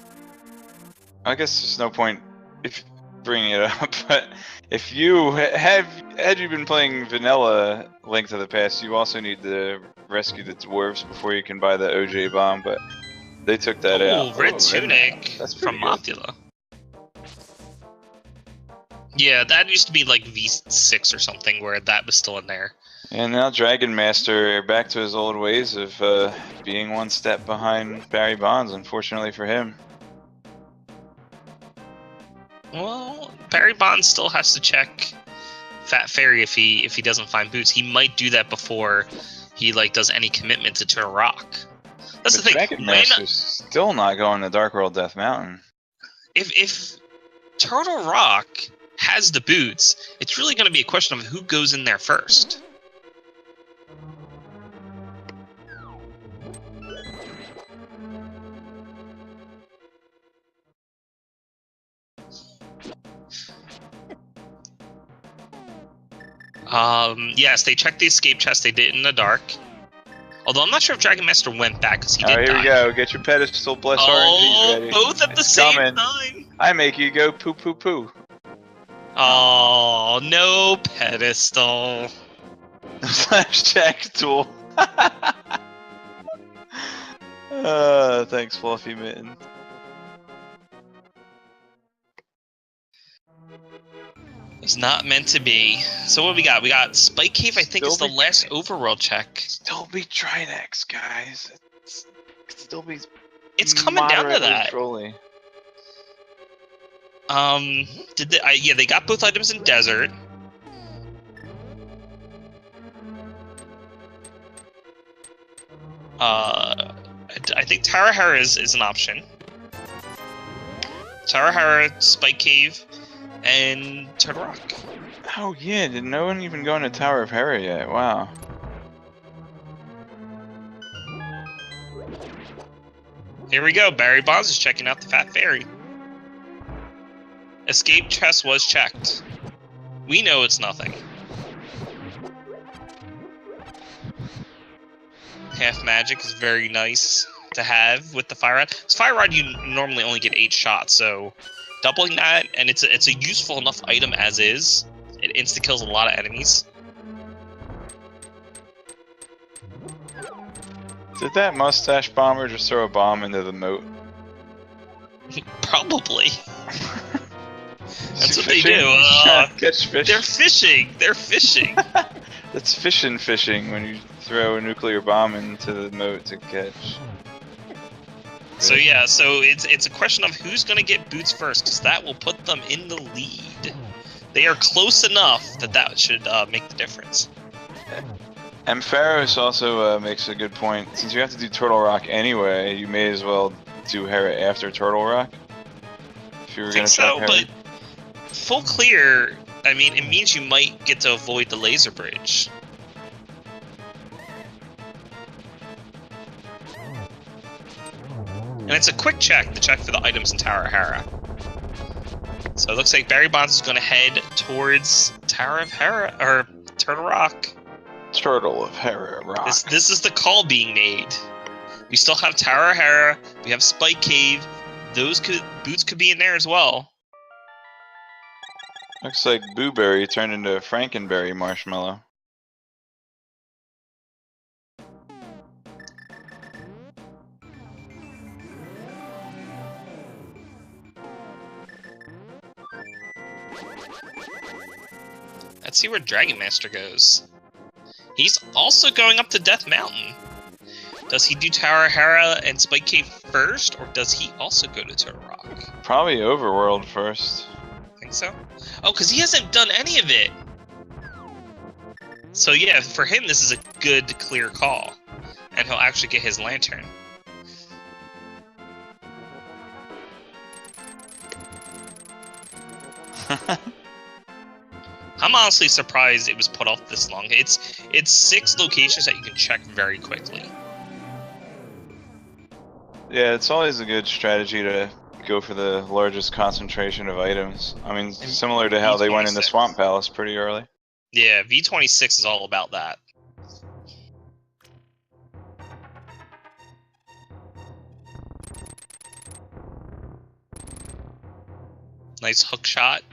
I guess there's no point if bringing it up, but if you had you been playing vanilla Link to the Past, you also need to rescue the dwarves before you can buy the OJ bomb, but they took that out. Red tunic from Mothula. Yeah, that used to be like V6 or something where that was still in there. And now Dragon Master back to his old ways of being one step behind Barrybondz, unfortunately for him. Well, Barrybondz still has to check Fat Fairy if he doesn't find boots. He might do that before he does any commitment to Turtle Rock. That's the thing. Dragon Master's still not going to Dark World Death Mountain. If Turtle Rock has the boots, it's really going to be a question of who goes in there first. Yes, they checked the escape chest. They did it in the dark. Although I'm not sure if Dragon Master went back because he did. Here we go. Get your pedestal bless RNGs ready. Both at the same time. I make you go poo poo poo. Oh, no pedestal. Slash check tool. Thanks, Fluffy Mitten. It's not meant to be. So what we got? We got Spike Cave, I think, is the last overworld check. Still be Trinex, guys. Still be. It's coming down to that. Trolly. Did they? Yeah, they got both items in desert. I think Tower Hera is an option. Tower Hera, Spike Cave, and Turtle Rock. Oh yeah, did no one even go into Tower of Hera yet? Wow. Here we go. Barrybondz is checking out the Fat Fairy. Escape chest was checked. We know it's nothing. Half magic is very nice to have with the fire rod. With fire rod, you normally only get 8 shots, so doubling that, and it's a useful enough item as is. It insta kills a lot of enemies. Did that mustache bomber just throw a bomb into the moat? Probably. That's what they fishing? do. Catch fish. They're fishing. They're fishing. That's fishing when you throw a nuclear bomb into the moat to catch. So yeah, so it's a question of who's gonna get boots first, because that will put them in the lead. They are close enough that should make the difference. And Pharos also makes a good point. Since you have to do Turtle Rock anyway, you may as well do Hera after Turtle Rock. If you were going to try Hera. But full clear, I mean, it means you might get to avoid the laser bridge. And it's a quick check to check for the items in Tower of Hera. So it looks like Barrybondz is going to head towards Tower of Hera, or Turtle Rock. Turtle of Hera Rock. This is the call being made. We still have Tower of Hera. We have Spike Cave. Boots could be in there as well. Looks like Booberry turned into a Frankenberry marshmallow. Let's see where Dragon Master goes. He's also going up to Death Mountain. Does he do Tower of Hera and Spike Cave first, or does he also go to Turtle Rock? Probably Overworld first. Think so? Oh, because he hasn't done any of it. So yeah, for him this is a good, clear call. And he'll actually get his lantern. I'm honestly surprised it was put off this long. It's 6 locations that you can check very quickly. Yeah, it's always a good strategy to go for the largest concentration of items. I mean, similar to how they went in the Swamp Palace pretty early. Yeah, V26 is all about that. Nice hook shot.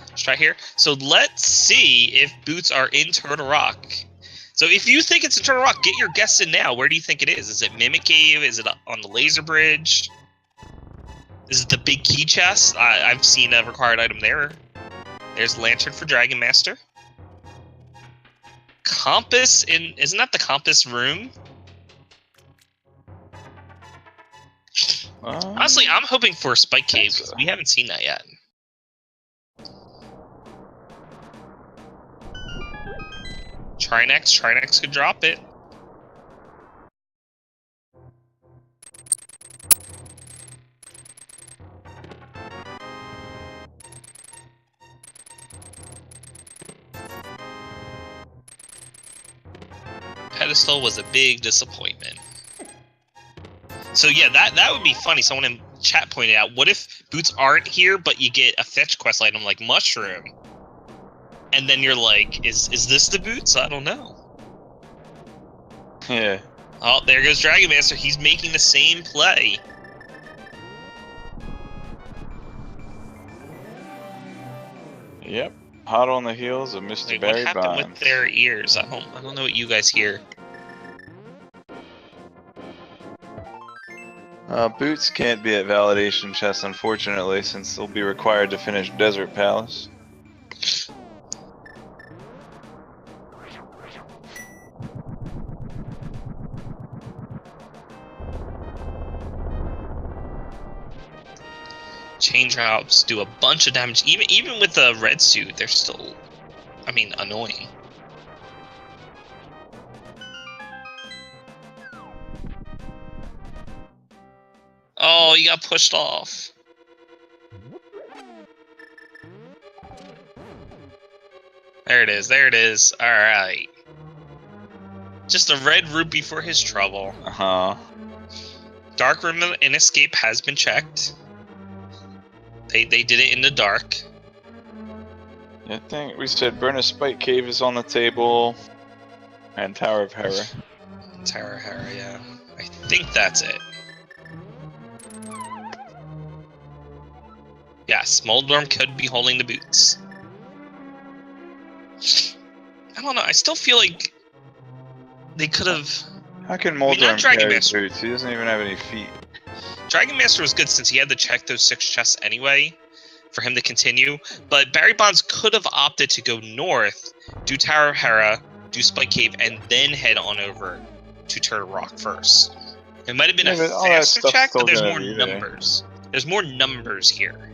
Let's try here. So let's see if boots are in Turtle Rock. So if you think it's in Turtle Rock, get your guess in now. Where do you think it is? Is it Mimic Cave? Is it on the laser bridge? Is it the big key chest? I've seen a required item there. There's Lantern for Dragon Master. compass in... Isn't that the compass room? Honestly, I'm hoping for a spike cave, because we haven't seen that yet. Trinex could drop it. Pedestal was a big disappointment. So yeah, that would be funny. Someone in chat pointed out, what if boots aren't here, but you get a fetch quest item like mushroom? And then you're like, is this the boots? I don't know. Yeah. Oh, there goes Dragonmaster. He's making the same play. Yep. Hot on the heels of Mr. Wait, Barry what happened Bonds. with their ears? I don't know what you guys hear. Boots can't be at validation chest, unfortunately, since they'll be required to finish Desert Palace. Chain drops do a bunch of damage. Even with the red suit, they're still, I mean, annoying. Oh, you got pushed off. There it is, there it is. Alright. Just a red rupee for his trouble. Uh-huh. Dark room and escape has been checked. They did it in the dark. I think we said Burn a Spike Cave is on the table. And Tower of Hera. Tower of Hera, yeah. I think that's it. Yes, Moldworm could be holding the boots. I don't know, I still feel like they could have... How can not Moldworm Dragon carry Master. boots? He doesn't even have any feet. Dragonmaster was good since he had to check those 6 chests anyway for him to continue, but Barrybondz could have opted to go north, do Tower of Hera, do Spike Cave, and then head on over to Turtle Rock first. It might have been a faster check, but there's more numbers. There's more numbers here.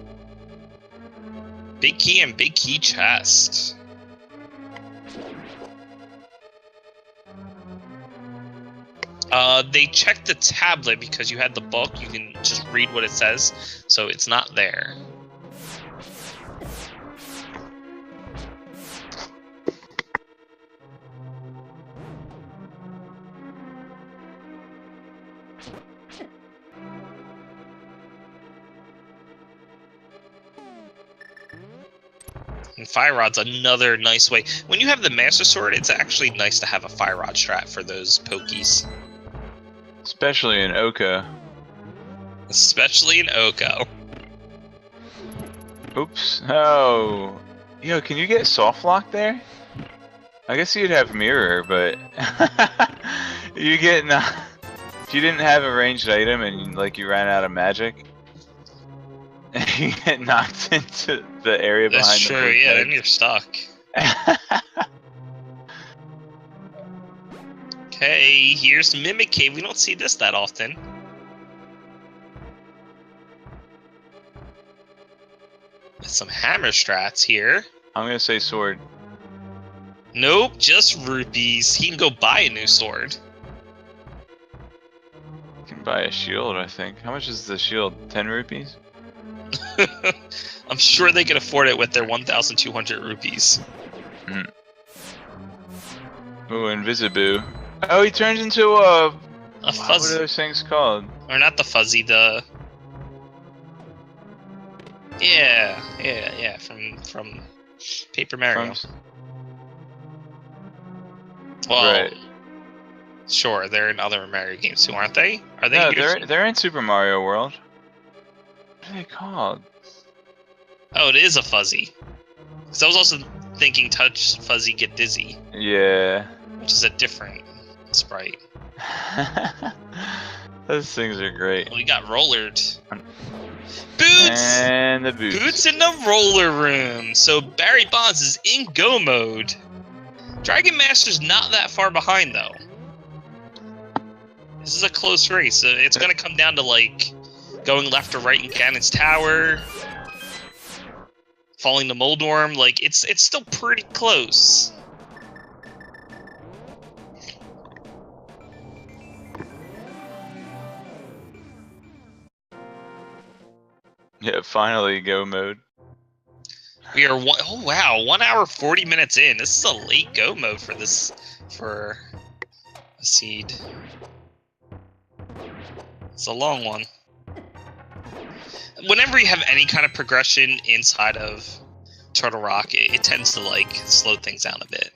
Big key and big key chest. They checked the tablet because you had the book. You can just read what it says, so it's not there. And Fire Rod's another nice way. When you have the Master Sword, it's actually nice to have a Fire Rod strat for those pokies. Especially in Oka. Especially in Oko. Oops. Oh. Yo, can you get soft lock there? I guess you'd have mirror, but you get if you didn't have a ranged item and like you ran out of magic, you get knocked into the area behind. That's true. Yeah, then you're stuck. Okay, here's Mimic Cave. We don't see this that often. Some hammer strats here. I'm gonna say sword. Nope, just rupees. He can go buy a new sword. You can buy a shield, I think. How much is the shield? 10 rupees? I'm sure they can afford it with their 1,200 rupees. Mm. Ooh, Invisiboo. Oh, he turns into a fuzzy. What are those things called? Or not the fuzzy, the... Yeah, from Paper Mario. Well, right. Sure, they're in other Mario games too, aren't they? Are they? No, they're in Super Mario World. What are they called? Oh, it is a fuzzy. Because I was also thinking touch fuzzy get dizzy. Yeah. Which is a different sprite. Those things are great. Well, we got rollered. Boots! And the boots. Boots in the roller room. So Barrybondz is in go mode. Dragon Master's not that far behind, though. This is a close race. It's going to come down to, like, going left or right in Ganon's tower, falling to Moldorm. Like, it's still pretty close. Yeah, finally go mode. We are 1 hour 40 minutes in. This is a late go mode for a seed. It's a long one. Whenever you have any kind of progression inside of Turtle Rock, it tends to like slow things down a bit.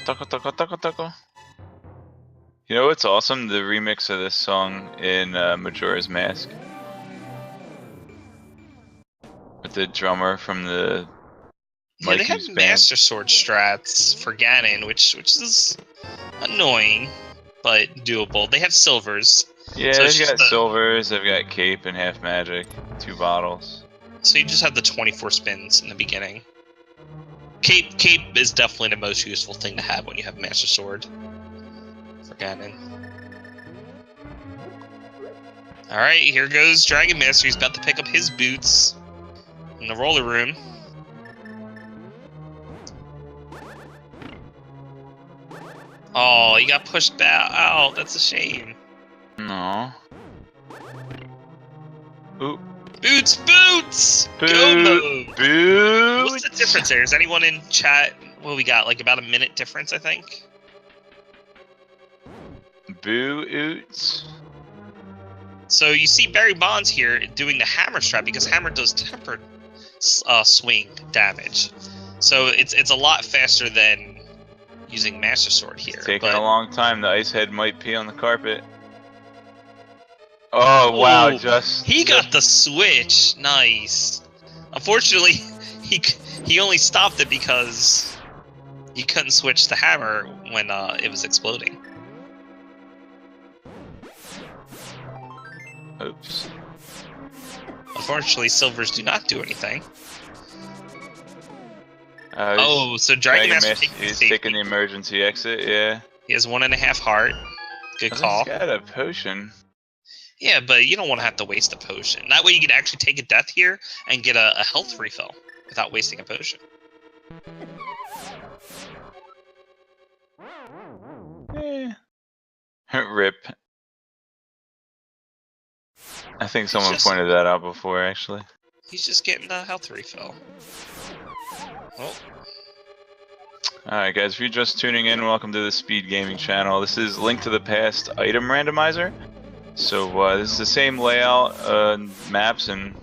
Taco, taco, taco, taco. You know what's awesome? The remix of this song in Majora's Mask. With the drummer from the Yeah, they have Master Sword strats for Ganon, which is annoying, but doable. They have silvers. Yeah, so they've got silvers, they've got cape and half magic, 2 bottles. So you just have the 24 spins in the beginning. Cape is definitely the most useful thing to have when you have Master Sword for Ganon. Alright, here goes Dragon Master. He's about to pick up his boots in the roller room. Oh, he got pushed back out. That's a shame. No. Ooh. Boots! Boots! Go mode! Boots! What's the difference there? Is anyone in chat? What we got? Like about a minute difference, I think. Boo-oots. So you see MrBarrybondz here doing the hammer strat because hammer does tempered swing damage. So it's a lot faster than using Master Sword here. It's taking a long time. The ice head might pee on the carpet. Oh wow! He got the switch. Nice. Unfortunately, he only stopped it because he couldn't switch the hammer when it was exploding. Oops. Unfortunately, silvers do not do anything. So Dragon Master is taking the emergency exit. Yeah. He has 1.5 heart. Good call. He's got a potion. Yeah, but you don't want to have to waste a potion. That way you can actually take a death here and get a health refill without wasting a potion. Yeah. Rip. I think someone pointed that out before, actually. He's just getting the health refill. Oh. Alright guys, if you're just tuning in, welcome to the Speed Gaming channel. This is Link to the Past item randomizer. So this is the same layout, maps and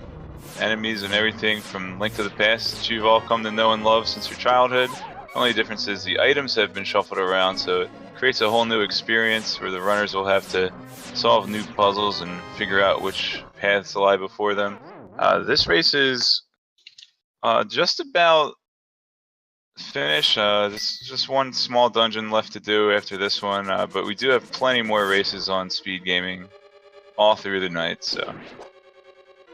enemies and everything from Link to the Past that you've all come to know and love since your childhood. The only difference is the items have been shuffled around, so it creates a whole new experience where the runners will have to solve new puzzles and figure out which paths lie before them. This race is just about finished. There's just one small dungeon left to do after this one, but we do have plenty more races on Speed Gaming all through the night, so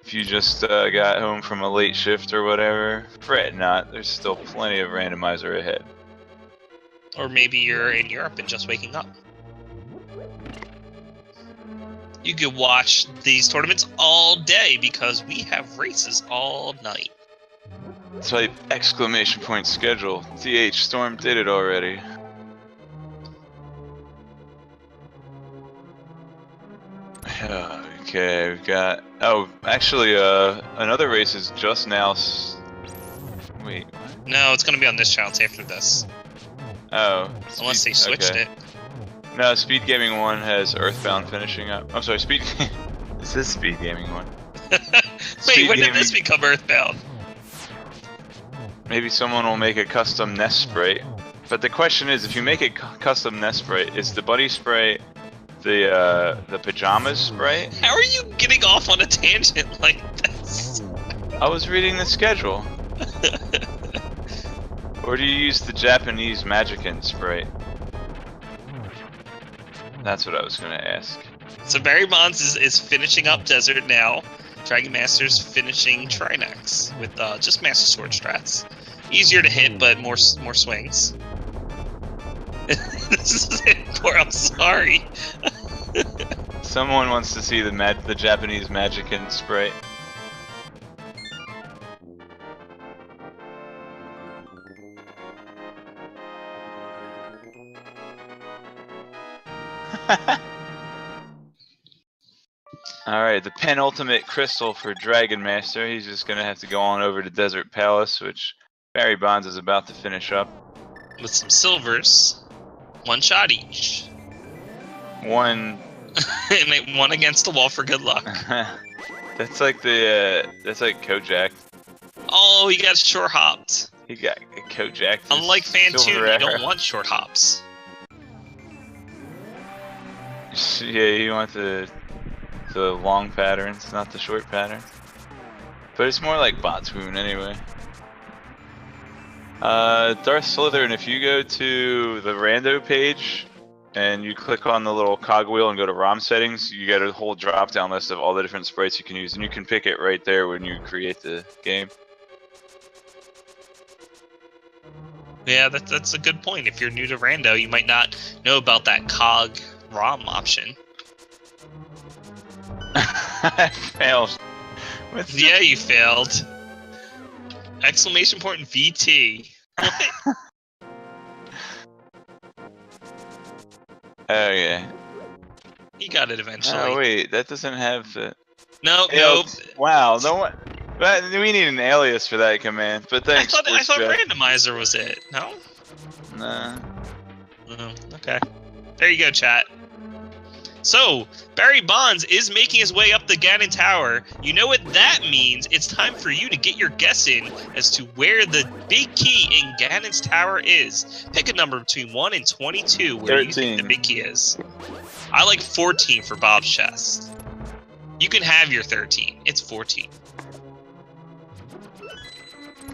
if you just got home from a late shift or whatever, fret not, there's still plenty of randomizer ahead. Or maybe you're in Europe and just waking up. You could watch these tournaments all day because we have races all night. Type exclamation point schedule. TH Storm did it already. Okay, we've got. Oh, actually, another race is just now. Wait. What? No, it's gonna be on this channel. It's after this. Oh. Unless they switched it. No, Speed Gaming 1 has Earthbound finishing up. I'm sorry, Speed. This is Speed Gaming 1. Wait, when did this become Earthbound? Maybe someone will make a custom nest spray. But the question is, if you make a custom nest spray, is the buddy spray the pajamas spray? How are you getting off on a tangent like this? I was reading the schedule. Or do you use the Japanese Magicant spray? That's what I was gonna ask. So MrBarrybondz is finishing up Desert now. Dragon Master's finishing Trinex with just Master Sword strats. Easier to hit, but more swings. This is it. Poor, I'm sorry. Someone wants to see the Japanese Magic-in sprite. Alright, the penultimate crystal for Dragon Master. He's just gonna have to go on over to Desert Palace, which MrBarrybondz is about to finish up. With some silvers. One shot each. One. And one against the wall for good luck. That's like that's like Kojak. Oh, he got short hopped. He got Kojak. Unlike Fantoon, you don't want short hops. Yeah, you want the long patterns, not the short patterns. But it's more like Botswoon anyway. Darth Slytherin, if you go to the rando page and you click on the little cogwheel and go to ROM settings, you get a whole drop down list of all the different sprites you can use, and you can pick it right there when you create the game. Yeah, that's a good point. If you're new to rando, you might not know about that cog ROM option. I failed. Yeah, you failed. Exclamation point and VT. Oh yeah. You got it eventually. Oh wait, that doesn't have the. Nope, nope. Wow, no one. But we need an alias for that command. But thanks. I thought randomizer was it. No. Nah. Oh, okay. There you go, chat. So, MrBarrybondz is making his way up the Ganon Tower. You know what that means. It's time for you to get your guess in as to where the big key in Ganon's Tower is. Pick a number between 1 and 22 where 13. you think the big key is. I like 14 for Bob's chest. You can have your 13. It's 14.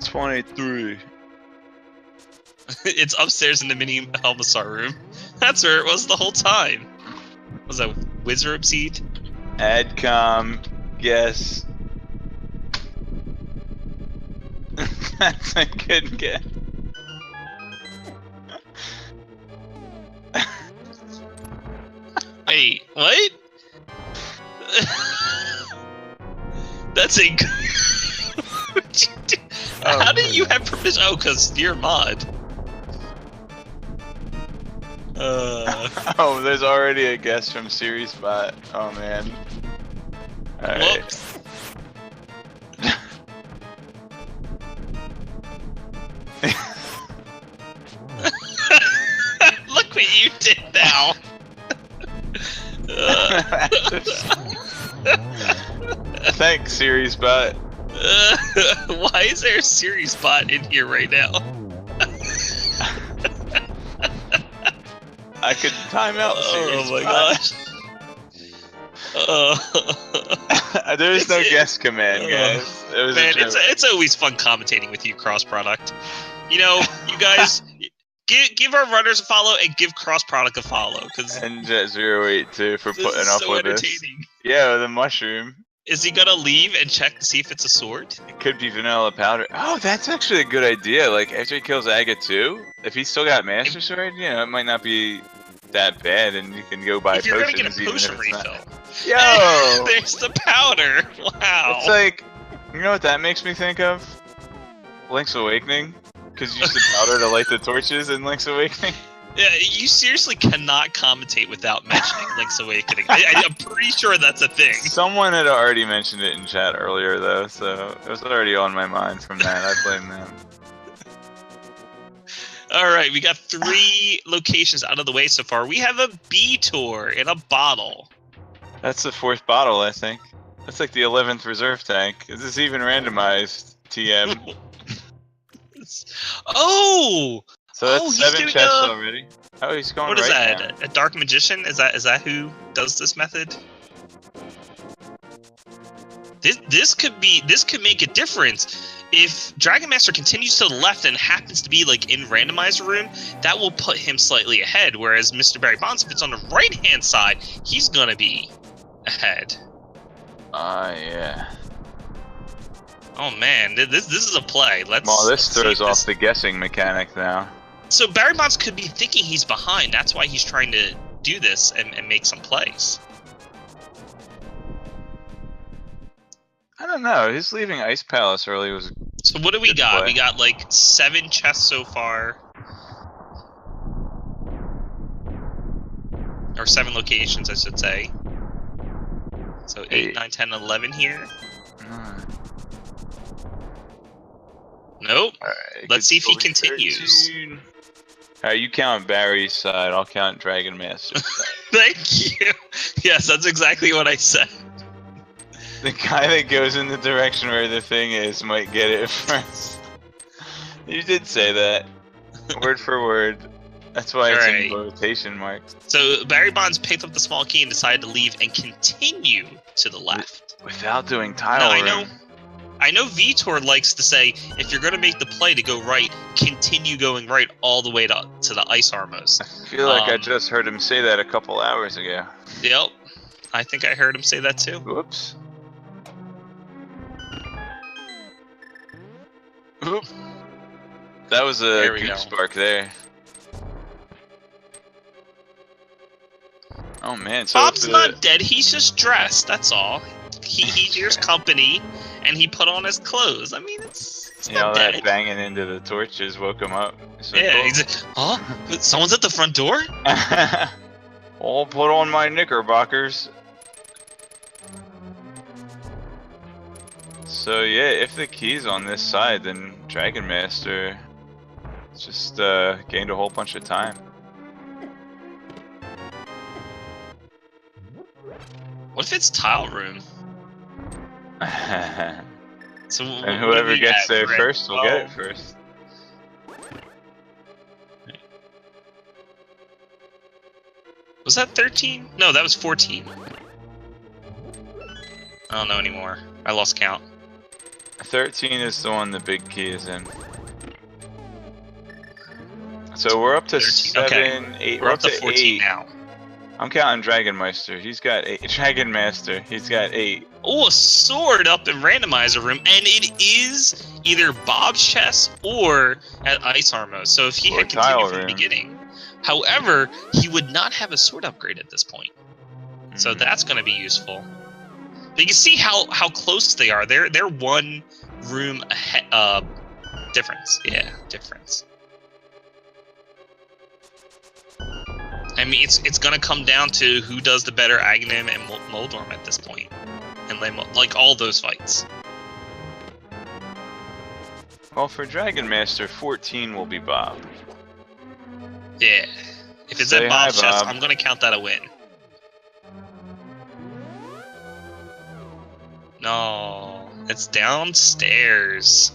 23. It's upstairs in the mini Helmassar room. That's where it was the whole time. Was that Wizard Seed? Adcom, guess. That's a good guess. Wait, what? That's a. How do you have permission? Oh, because you're a mod. Oh, there's already a guess from Series Bot. Oh man. Alright. Whoops. Look what you did now. Thanks, Series Bot. Why is there a Series Bot in here right now? I could time out Series Oh my Bot. gosh. There's no guess command, guys. It was Man, a joke. it's always fun commentating with you, Cross Product. You know, you guys give our runners a follow and give Cross Product a follow, because And Jet082 for this putting is up so with this. entertaining. Yeah, the mushroom. Is he gonna leave and check to see if it's a sword? It could be vanilla powder. Oh, that's actually a good idea. Like, after he kills Aga 2, if he's still got Master Sword, you know, it might not be that bad, and you can go buy If you're potions gonna get a even potion if it's refill. not. Yo! There's the powder! Wow. It's like, you know what that makes me think of? Link's Awakening. Because you use the powder to light the torches in Link's Awakening. Yeah, you seriously cannot commentate without mentioning Link's Awakening. I'm pretty sure that's a thing. Someone had already mentioned it in chat earlier, though, so it was already on my mind from that. I blame them. Alright, we got 3 locations out of the way so far. We have a bee tour in a bottle. That's the 4th bottle, I think. That's like the 11th reserve tank. Is this even randomized? TM. Oh! So that's he's 7 doing chests a- already. Oh, he's going What is right that? now. A dark magician? Is that who does this method? This could make a difference. If Dragon Master continues to the left and happens to be like in randomizer room, that will put him slightly ahead. Whereas MrBarrybondz, if it's on the right hand side, he's gonna be ahead. Yeah. Oh man, this is a play. Well, this let's see throws if off the guessing mechanic now. So Barrybondz could be thinking he's behind. That's why he's trying to do this and make some plays. I don't know. His leaving Ice Palace early was. So what do we Good got? play. We got like 7 chests so far. Or 7 locations, I should say. So 8, 9, 10, 11 here. Nope. Alright, Let's see if he continues. Alright, you count Barry's side, I'll count dragonmaster's side. Thank you. Yes, that's exactly what I said. The guy that goes in the direction where the thing is might get it first. You did say that. Word for word. That's why it's in quotation marks. So Barrybondz picked up the small key and decided to leave and continue to the left. Without doing tile Now, room. I know Vitor likes to say, if you're going to make the play to go right, continue going right all the way to the ice armos. I feel like I just heard him say that a couple hours ago. Yep. I think I heard him say that too. Whoops. Oop. That was a goop spark there. Oh man, so Bob's not dead, he's just dressed, that's all. He hears company, and he put on his clothes. I mean, it's not dead. That banging into the torches woke him up. Like, yeah, he's like, huh? Someone's at the front door? I'll put on my knickerbockers. So yeah, if the key's on this side, then Dragonmaster just gained a whole bunch of time. What if it's tile room? So and whoever gets there first will get it first. Was that 13? No, that was 14. I don't know anymore. I lost count. 13 is the one the big key is in. So we're up to 7, 8. We're up to 14 now. I'm counting Dragonmeister. He's got 8. Dragonmaster. He's got 8. Oh, a sword up in Randomizer room, and it is either Bob's chest or at Ice Armor. So if he had continued from the beginning, however, he would not have a sword upgrade at this point. So that's going to be useful. But you can see how close they are. They're one room ahead. Difference. Yeah, difference. I mean, it's gonna come down to who does the better Aghanim and Moldorm at this point, and like all those fights. Well, for Dragonmaster, 14 will be Bob. Yeah, if it's at Bob's chest, I'm gonna count that a win. No, it's downstairs.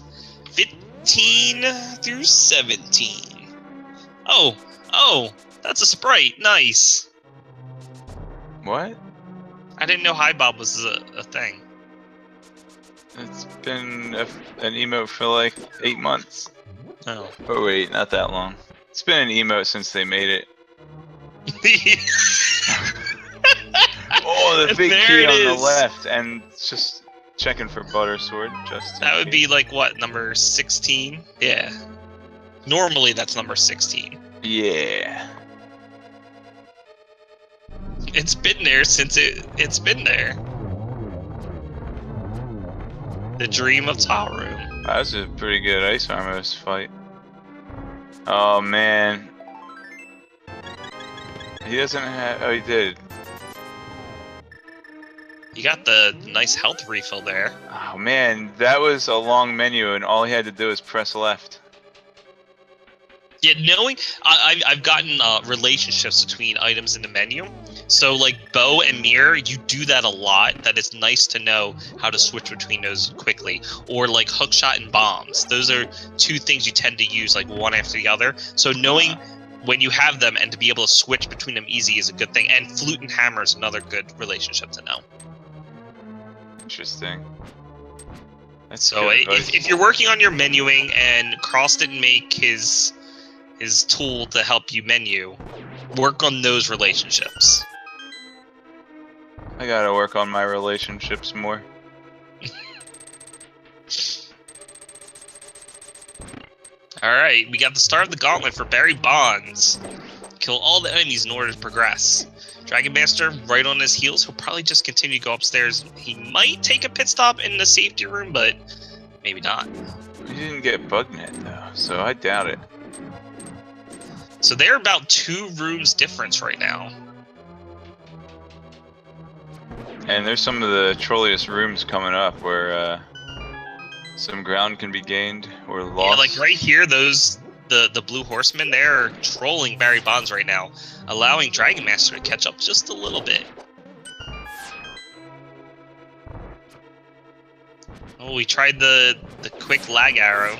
15 through 17. Oh. That's a sprite. Nice. What? I didn't know Hi Bob was a thing. It's been an emote for like 8 months. Oh. Oh wait, not that long. It's been an emote since they made it. Oh, the big key on the left, and it's just checking for Butter Sword. Just that would be like what, number 16? Yeah. Normally that's number 16. Yeah. It's been there since it's been there. The dream of Taru. That was a pretty good Ice Armos fight. Oh man. He doesn't have. Oh, he did. You got the nice health refill there. Oh man, that was a long menu, and all he had to do was press left. Yeah, knowing I've gotten relationships between items in the menu. So like bow and mirror, you do that a lot. That it's nice to know how to switch between those quickly. Or like hookshot and bombs. Those are 2 things you tend to use like one after the other. So knowing when you have them and to be able to switch between them easy is a good thing. And flute and hammer is another good relationship to know. Interesting. That's so if you're working on your menuing and Cross didn't make his tool to help you menu, work on those relationships. I gotta work on my relationships more. Alright, we got the start of the gauntlet for Barrybondz. Kill all the enemies in order to progress. Dragon Master, right on his heels, he'll probably just continue to go upstairs. He might take a pit stop in the safety room, but maybe not. He didn't get bug net though, so I doubt it. So they're about 2 rooms difference right now. And there's some of the trolliest rooms coming up where some ground can be gained or lost. Yeah, like right here, the Blue Horsemen, they're trolling Barrybondz right now, allowing Dragon Master to catch up just a little bit. Oh, we tried the quick lag arrow.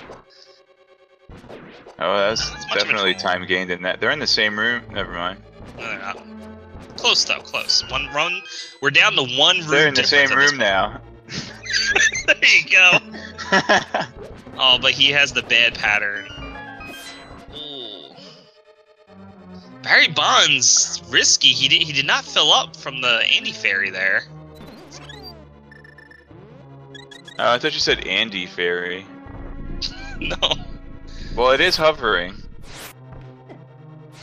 Oh, that's definitely time gained in that. They're in the same room. Never mind. No, they're not. Close though, close. One run. We're down to 1 room. They're in the same room now. There you go. Oh, but he has the bad pattern. Ooh. Barrybondz, risky. He did not fill up from the Andy Fairy there. Oh, I thought you said Andy Fairy. No. Well, it is hovering.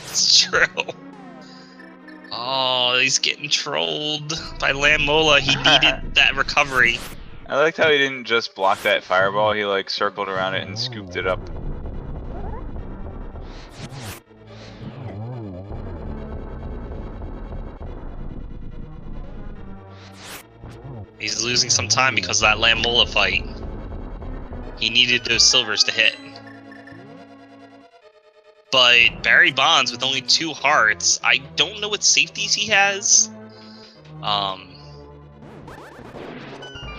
It's true. Oh, he's getting trolled by Lammola. He needed that recovery. I liked how he didn't just block that fireball, he like circled around it and scooped it up. He's losing some time because of that Lammola fight. He needed those silvers to hit. But Barrybondz with only 2 hearts, I don't know what safeties he has.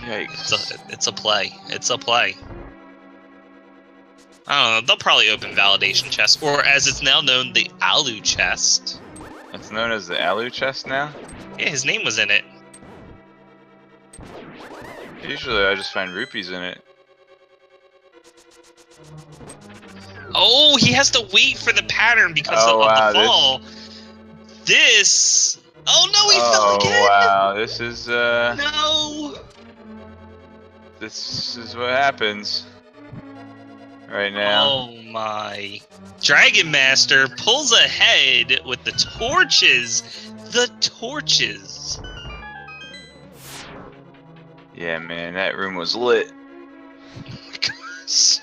Yikes. It's a play. It's a play. I don't know, they'll probably open validation chest, or as it's now known, the Alu chest. It's known as the Alu chest now? Yeah, his name was in it. Usually I just find rupees in it. Oh, he has to wait for the pattern because of wow, the fall. This... Oh no, he fell again! Oh wow, this is No! This is what happens right now. Oh my. Dragon Master pulls ahead with the torches. The torches. Yeah, man, that room was lit. Oh my gosh.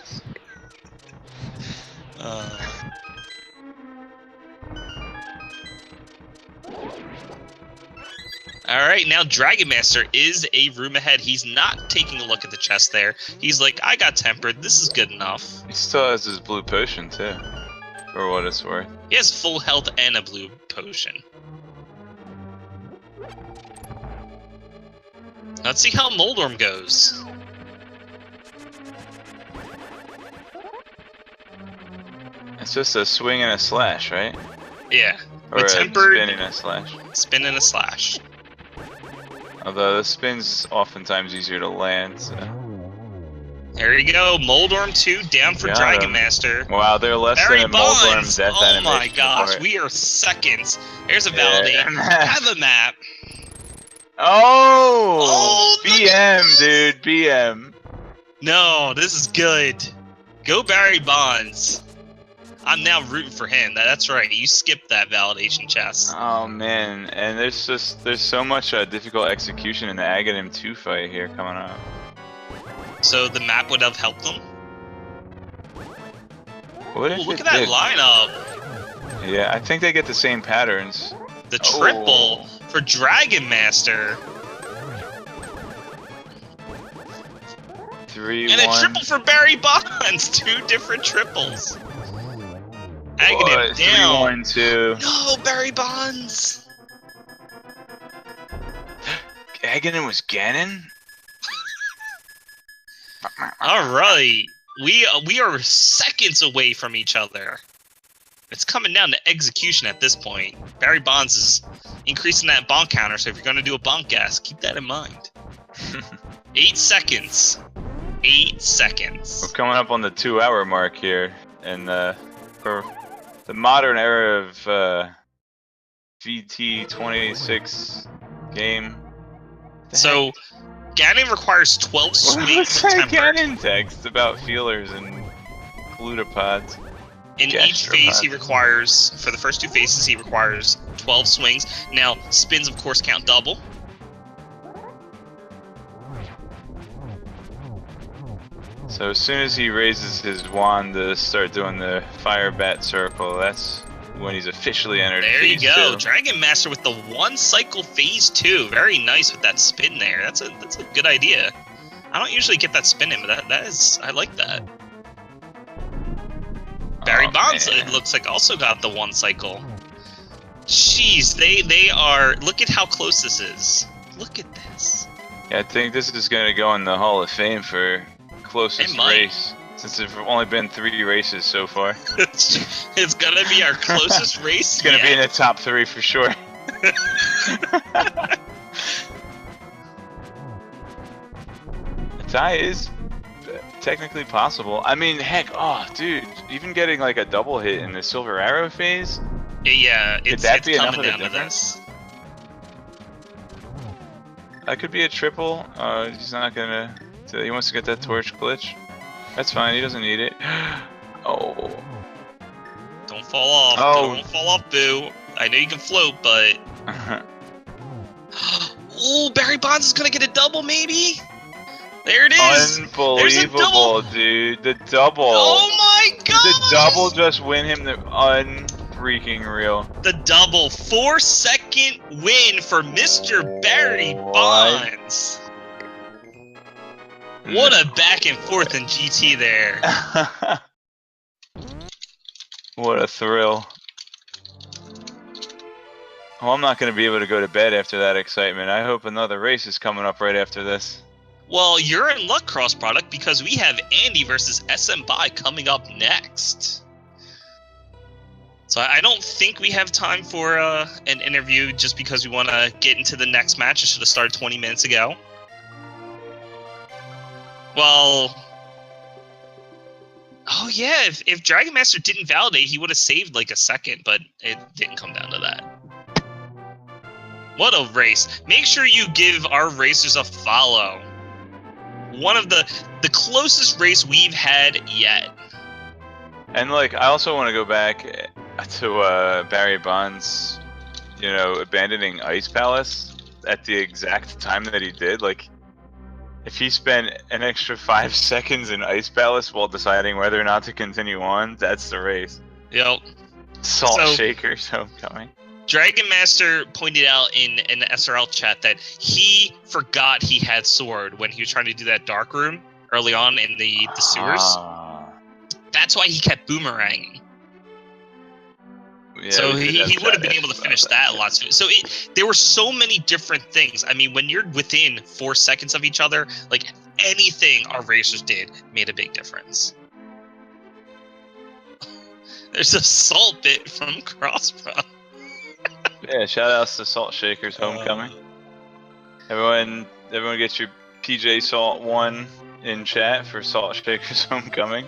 Alright, now Dragon Master is a room ahead. He's not taking a look at the chest there. He's like, I got tempered. This is good enough. He still has his blue potion, too. For what it's worth. He has full health and a blue potion. Let's see how Moldorm goes. It's just a swing and a slash, right? Yeah. Or With a tempered, spin and a slash. spin and a slash. Although the spin's oftentimes easier to land, so. There you go, Moldorm 2 down for Got Dragon him. Master. Wow, they're less than a Moldorm death Oh animation. my gosh, for it. we are seconds. There's a validate. Have a map. Oh! look BM, at this. dude, BM. No, this is good. Go Barrybondz. I'm now rooting for him. That's right. You skipped that validation chest. Oh man, and there's so much difficult execution in the Aghanim 2 fight here coming up. So the map would have helped them. What if Ooh, look it at that did? lineup. Yeah, I think they get the same patterns. The triple for Dragon Master. 3-1. And a triple for Barrybondz. 2 different triples. Aghanim down. 3-1-2. No, Barrybondz. Aghanim was Ganon? All right, we are seconds away from each other. It's coming down to execution at this point. Barrybondz is increasing that bonk counter, so if you're going to do a bonk gas, keep that in mind. 8 seconds. 8 seconds. We're coming up on the 2-hour mark here, and for the modern era of VT26 game. So, Ganon requires 12 swings What's of that temper. Ganon text about feelers and glutopods. In each phase, he requires, for the first 2 phases, he requires 12 swings. Now, spins, of course, count double. So as soon as he raises his wand to start doing the fire bat circle, that's when he's officially entered There you phase go. 2. Dragon Master with the 1 cycle phase 2. Very nice with that spin there. That's a good idea. I don't usually get that spin in, but that is, I like that. Barrybondz, it looks like, also got the 1 cycle. Jeez, they are. Look at how close this is. Look at this. Yeah, I think this is going to go in the Hall of Fame for closest race, since there've only been 3 races so far. It's gonna be our closest race. It's gonna be in the top 3 for sure. A tie is technically possible. I mean, heck, oh, dude, even getting like a double hit in the Silver Arrow phase. Yeah, it's coming down to this. That could be a triple. He's not gonna. He wants to get that torch glitch. That's fine. He doesn't need it. Oh. Don't fall off. Oh. Don't fall off, Boo. I know you can float, but. Ooh, Barrybondz is gonna get a double, maybe. There it is. Unbelievable, dude. The double. Oh my god. Did the double just win him the unfreaking real? The double 4-second win for MrBarrybondz. What a back and forth in GT there. What a thrill. Well, I'm not going to be able to go to bed after that excitement. I hope another race is coming up right after this. Well, you're in luck, Cross Product, because we have Andy versus SM Bai coming up next. So I don't think we have time for an interview just because we want to get into the next match. It should have started 20 minutes ago. Well, oh yeah, if Dragon Master didn't validate, he would have saved like a second, but it didn't come down to that. What a race. Make sure you give our racers a follow. One of the closest race we've had yet. And like, I also want to go back to Barrybondz, you know, abandoning Ice Palace at the exact time that he did. Like, if he spent an extra 5 seconds in Ice Palace while deciding whether or not to continue on, that's the race. Yep. Salt Shakers homecoming. Dragon Master pointed out in an SRL chat that he forgot he had sword when he was trying to do that dark room early on in the sewers. That's why he kept boomeranging. Yeah, so he would have been able to finish that a lot sooner. So there were so many different things. I mean, when you're within 4 seconds of each other, like anything our racers did made a big difference. There's a salt bit from Crosspro. Yeah, shout outs to Salt Shakers homecoming. Everyone gets your PJ Salt 1 in chat for Salt Shakers homecoming.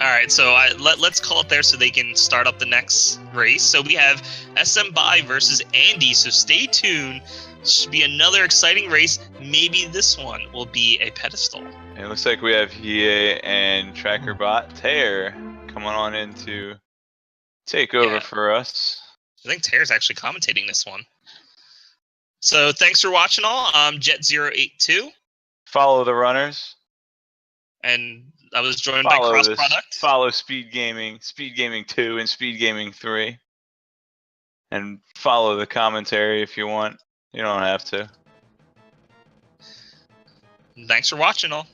Alright, so let's call it there so they can start up the next race. So we have SM Bai versus Andy, so stay tuned. Should be another exciting race. Maybe this one will be a pedestal. And it looks like we have Hie and TrackerBot Tear coming on in to take over for us. I think Tear's actually commentating this one. So thanks for watching all. I'm Jet082. Follow the runners. And I was joined by Cross Product. Follow Speed Gaming 2 and Speed Gaming 3. And follow the commentary if you want. You don't have to. Thanks for watching all.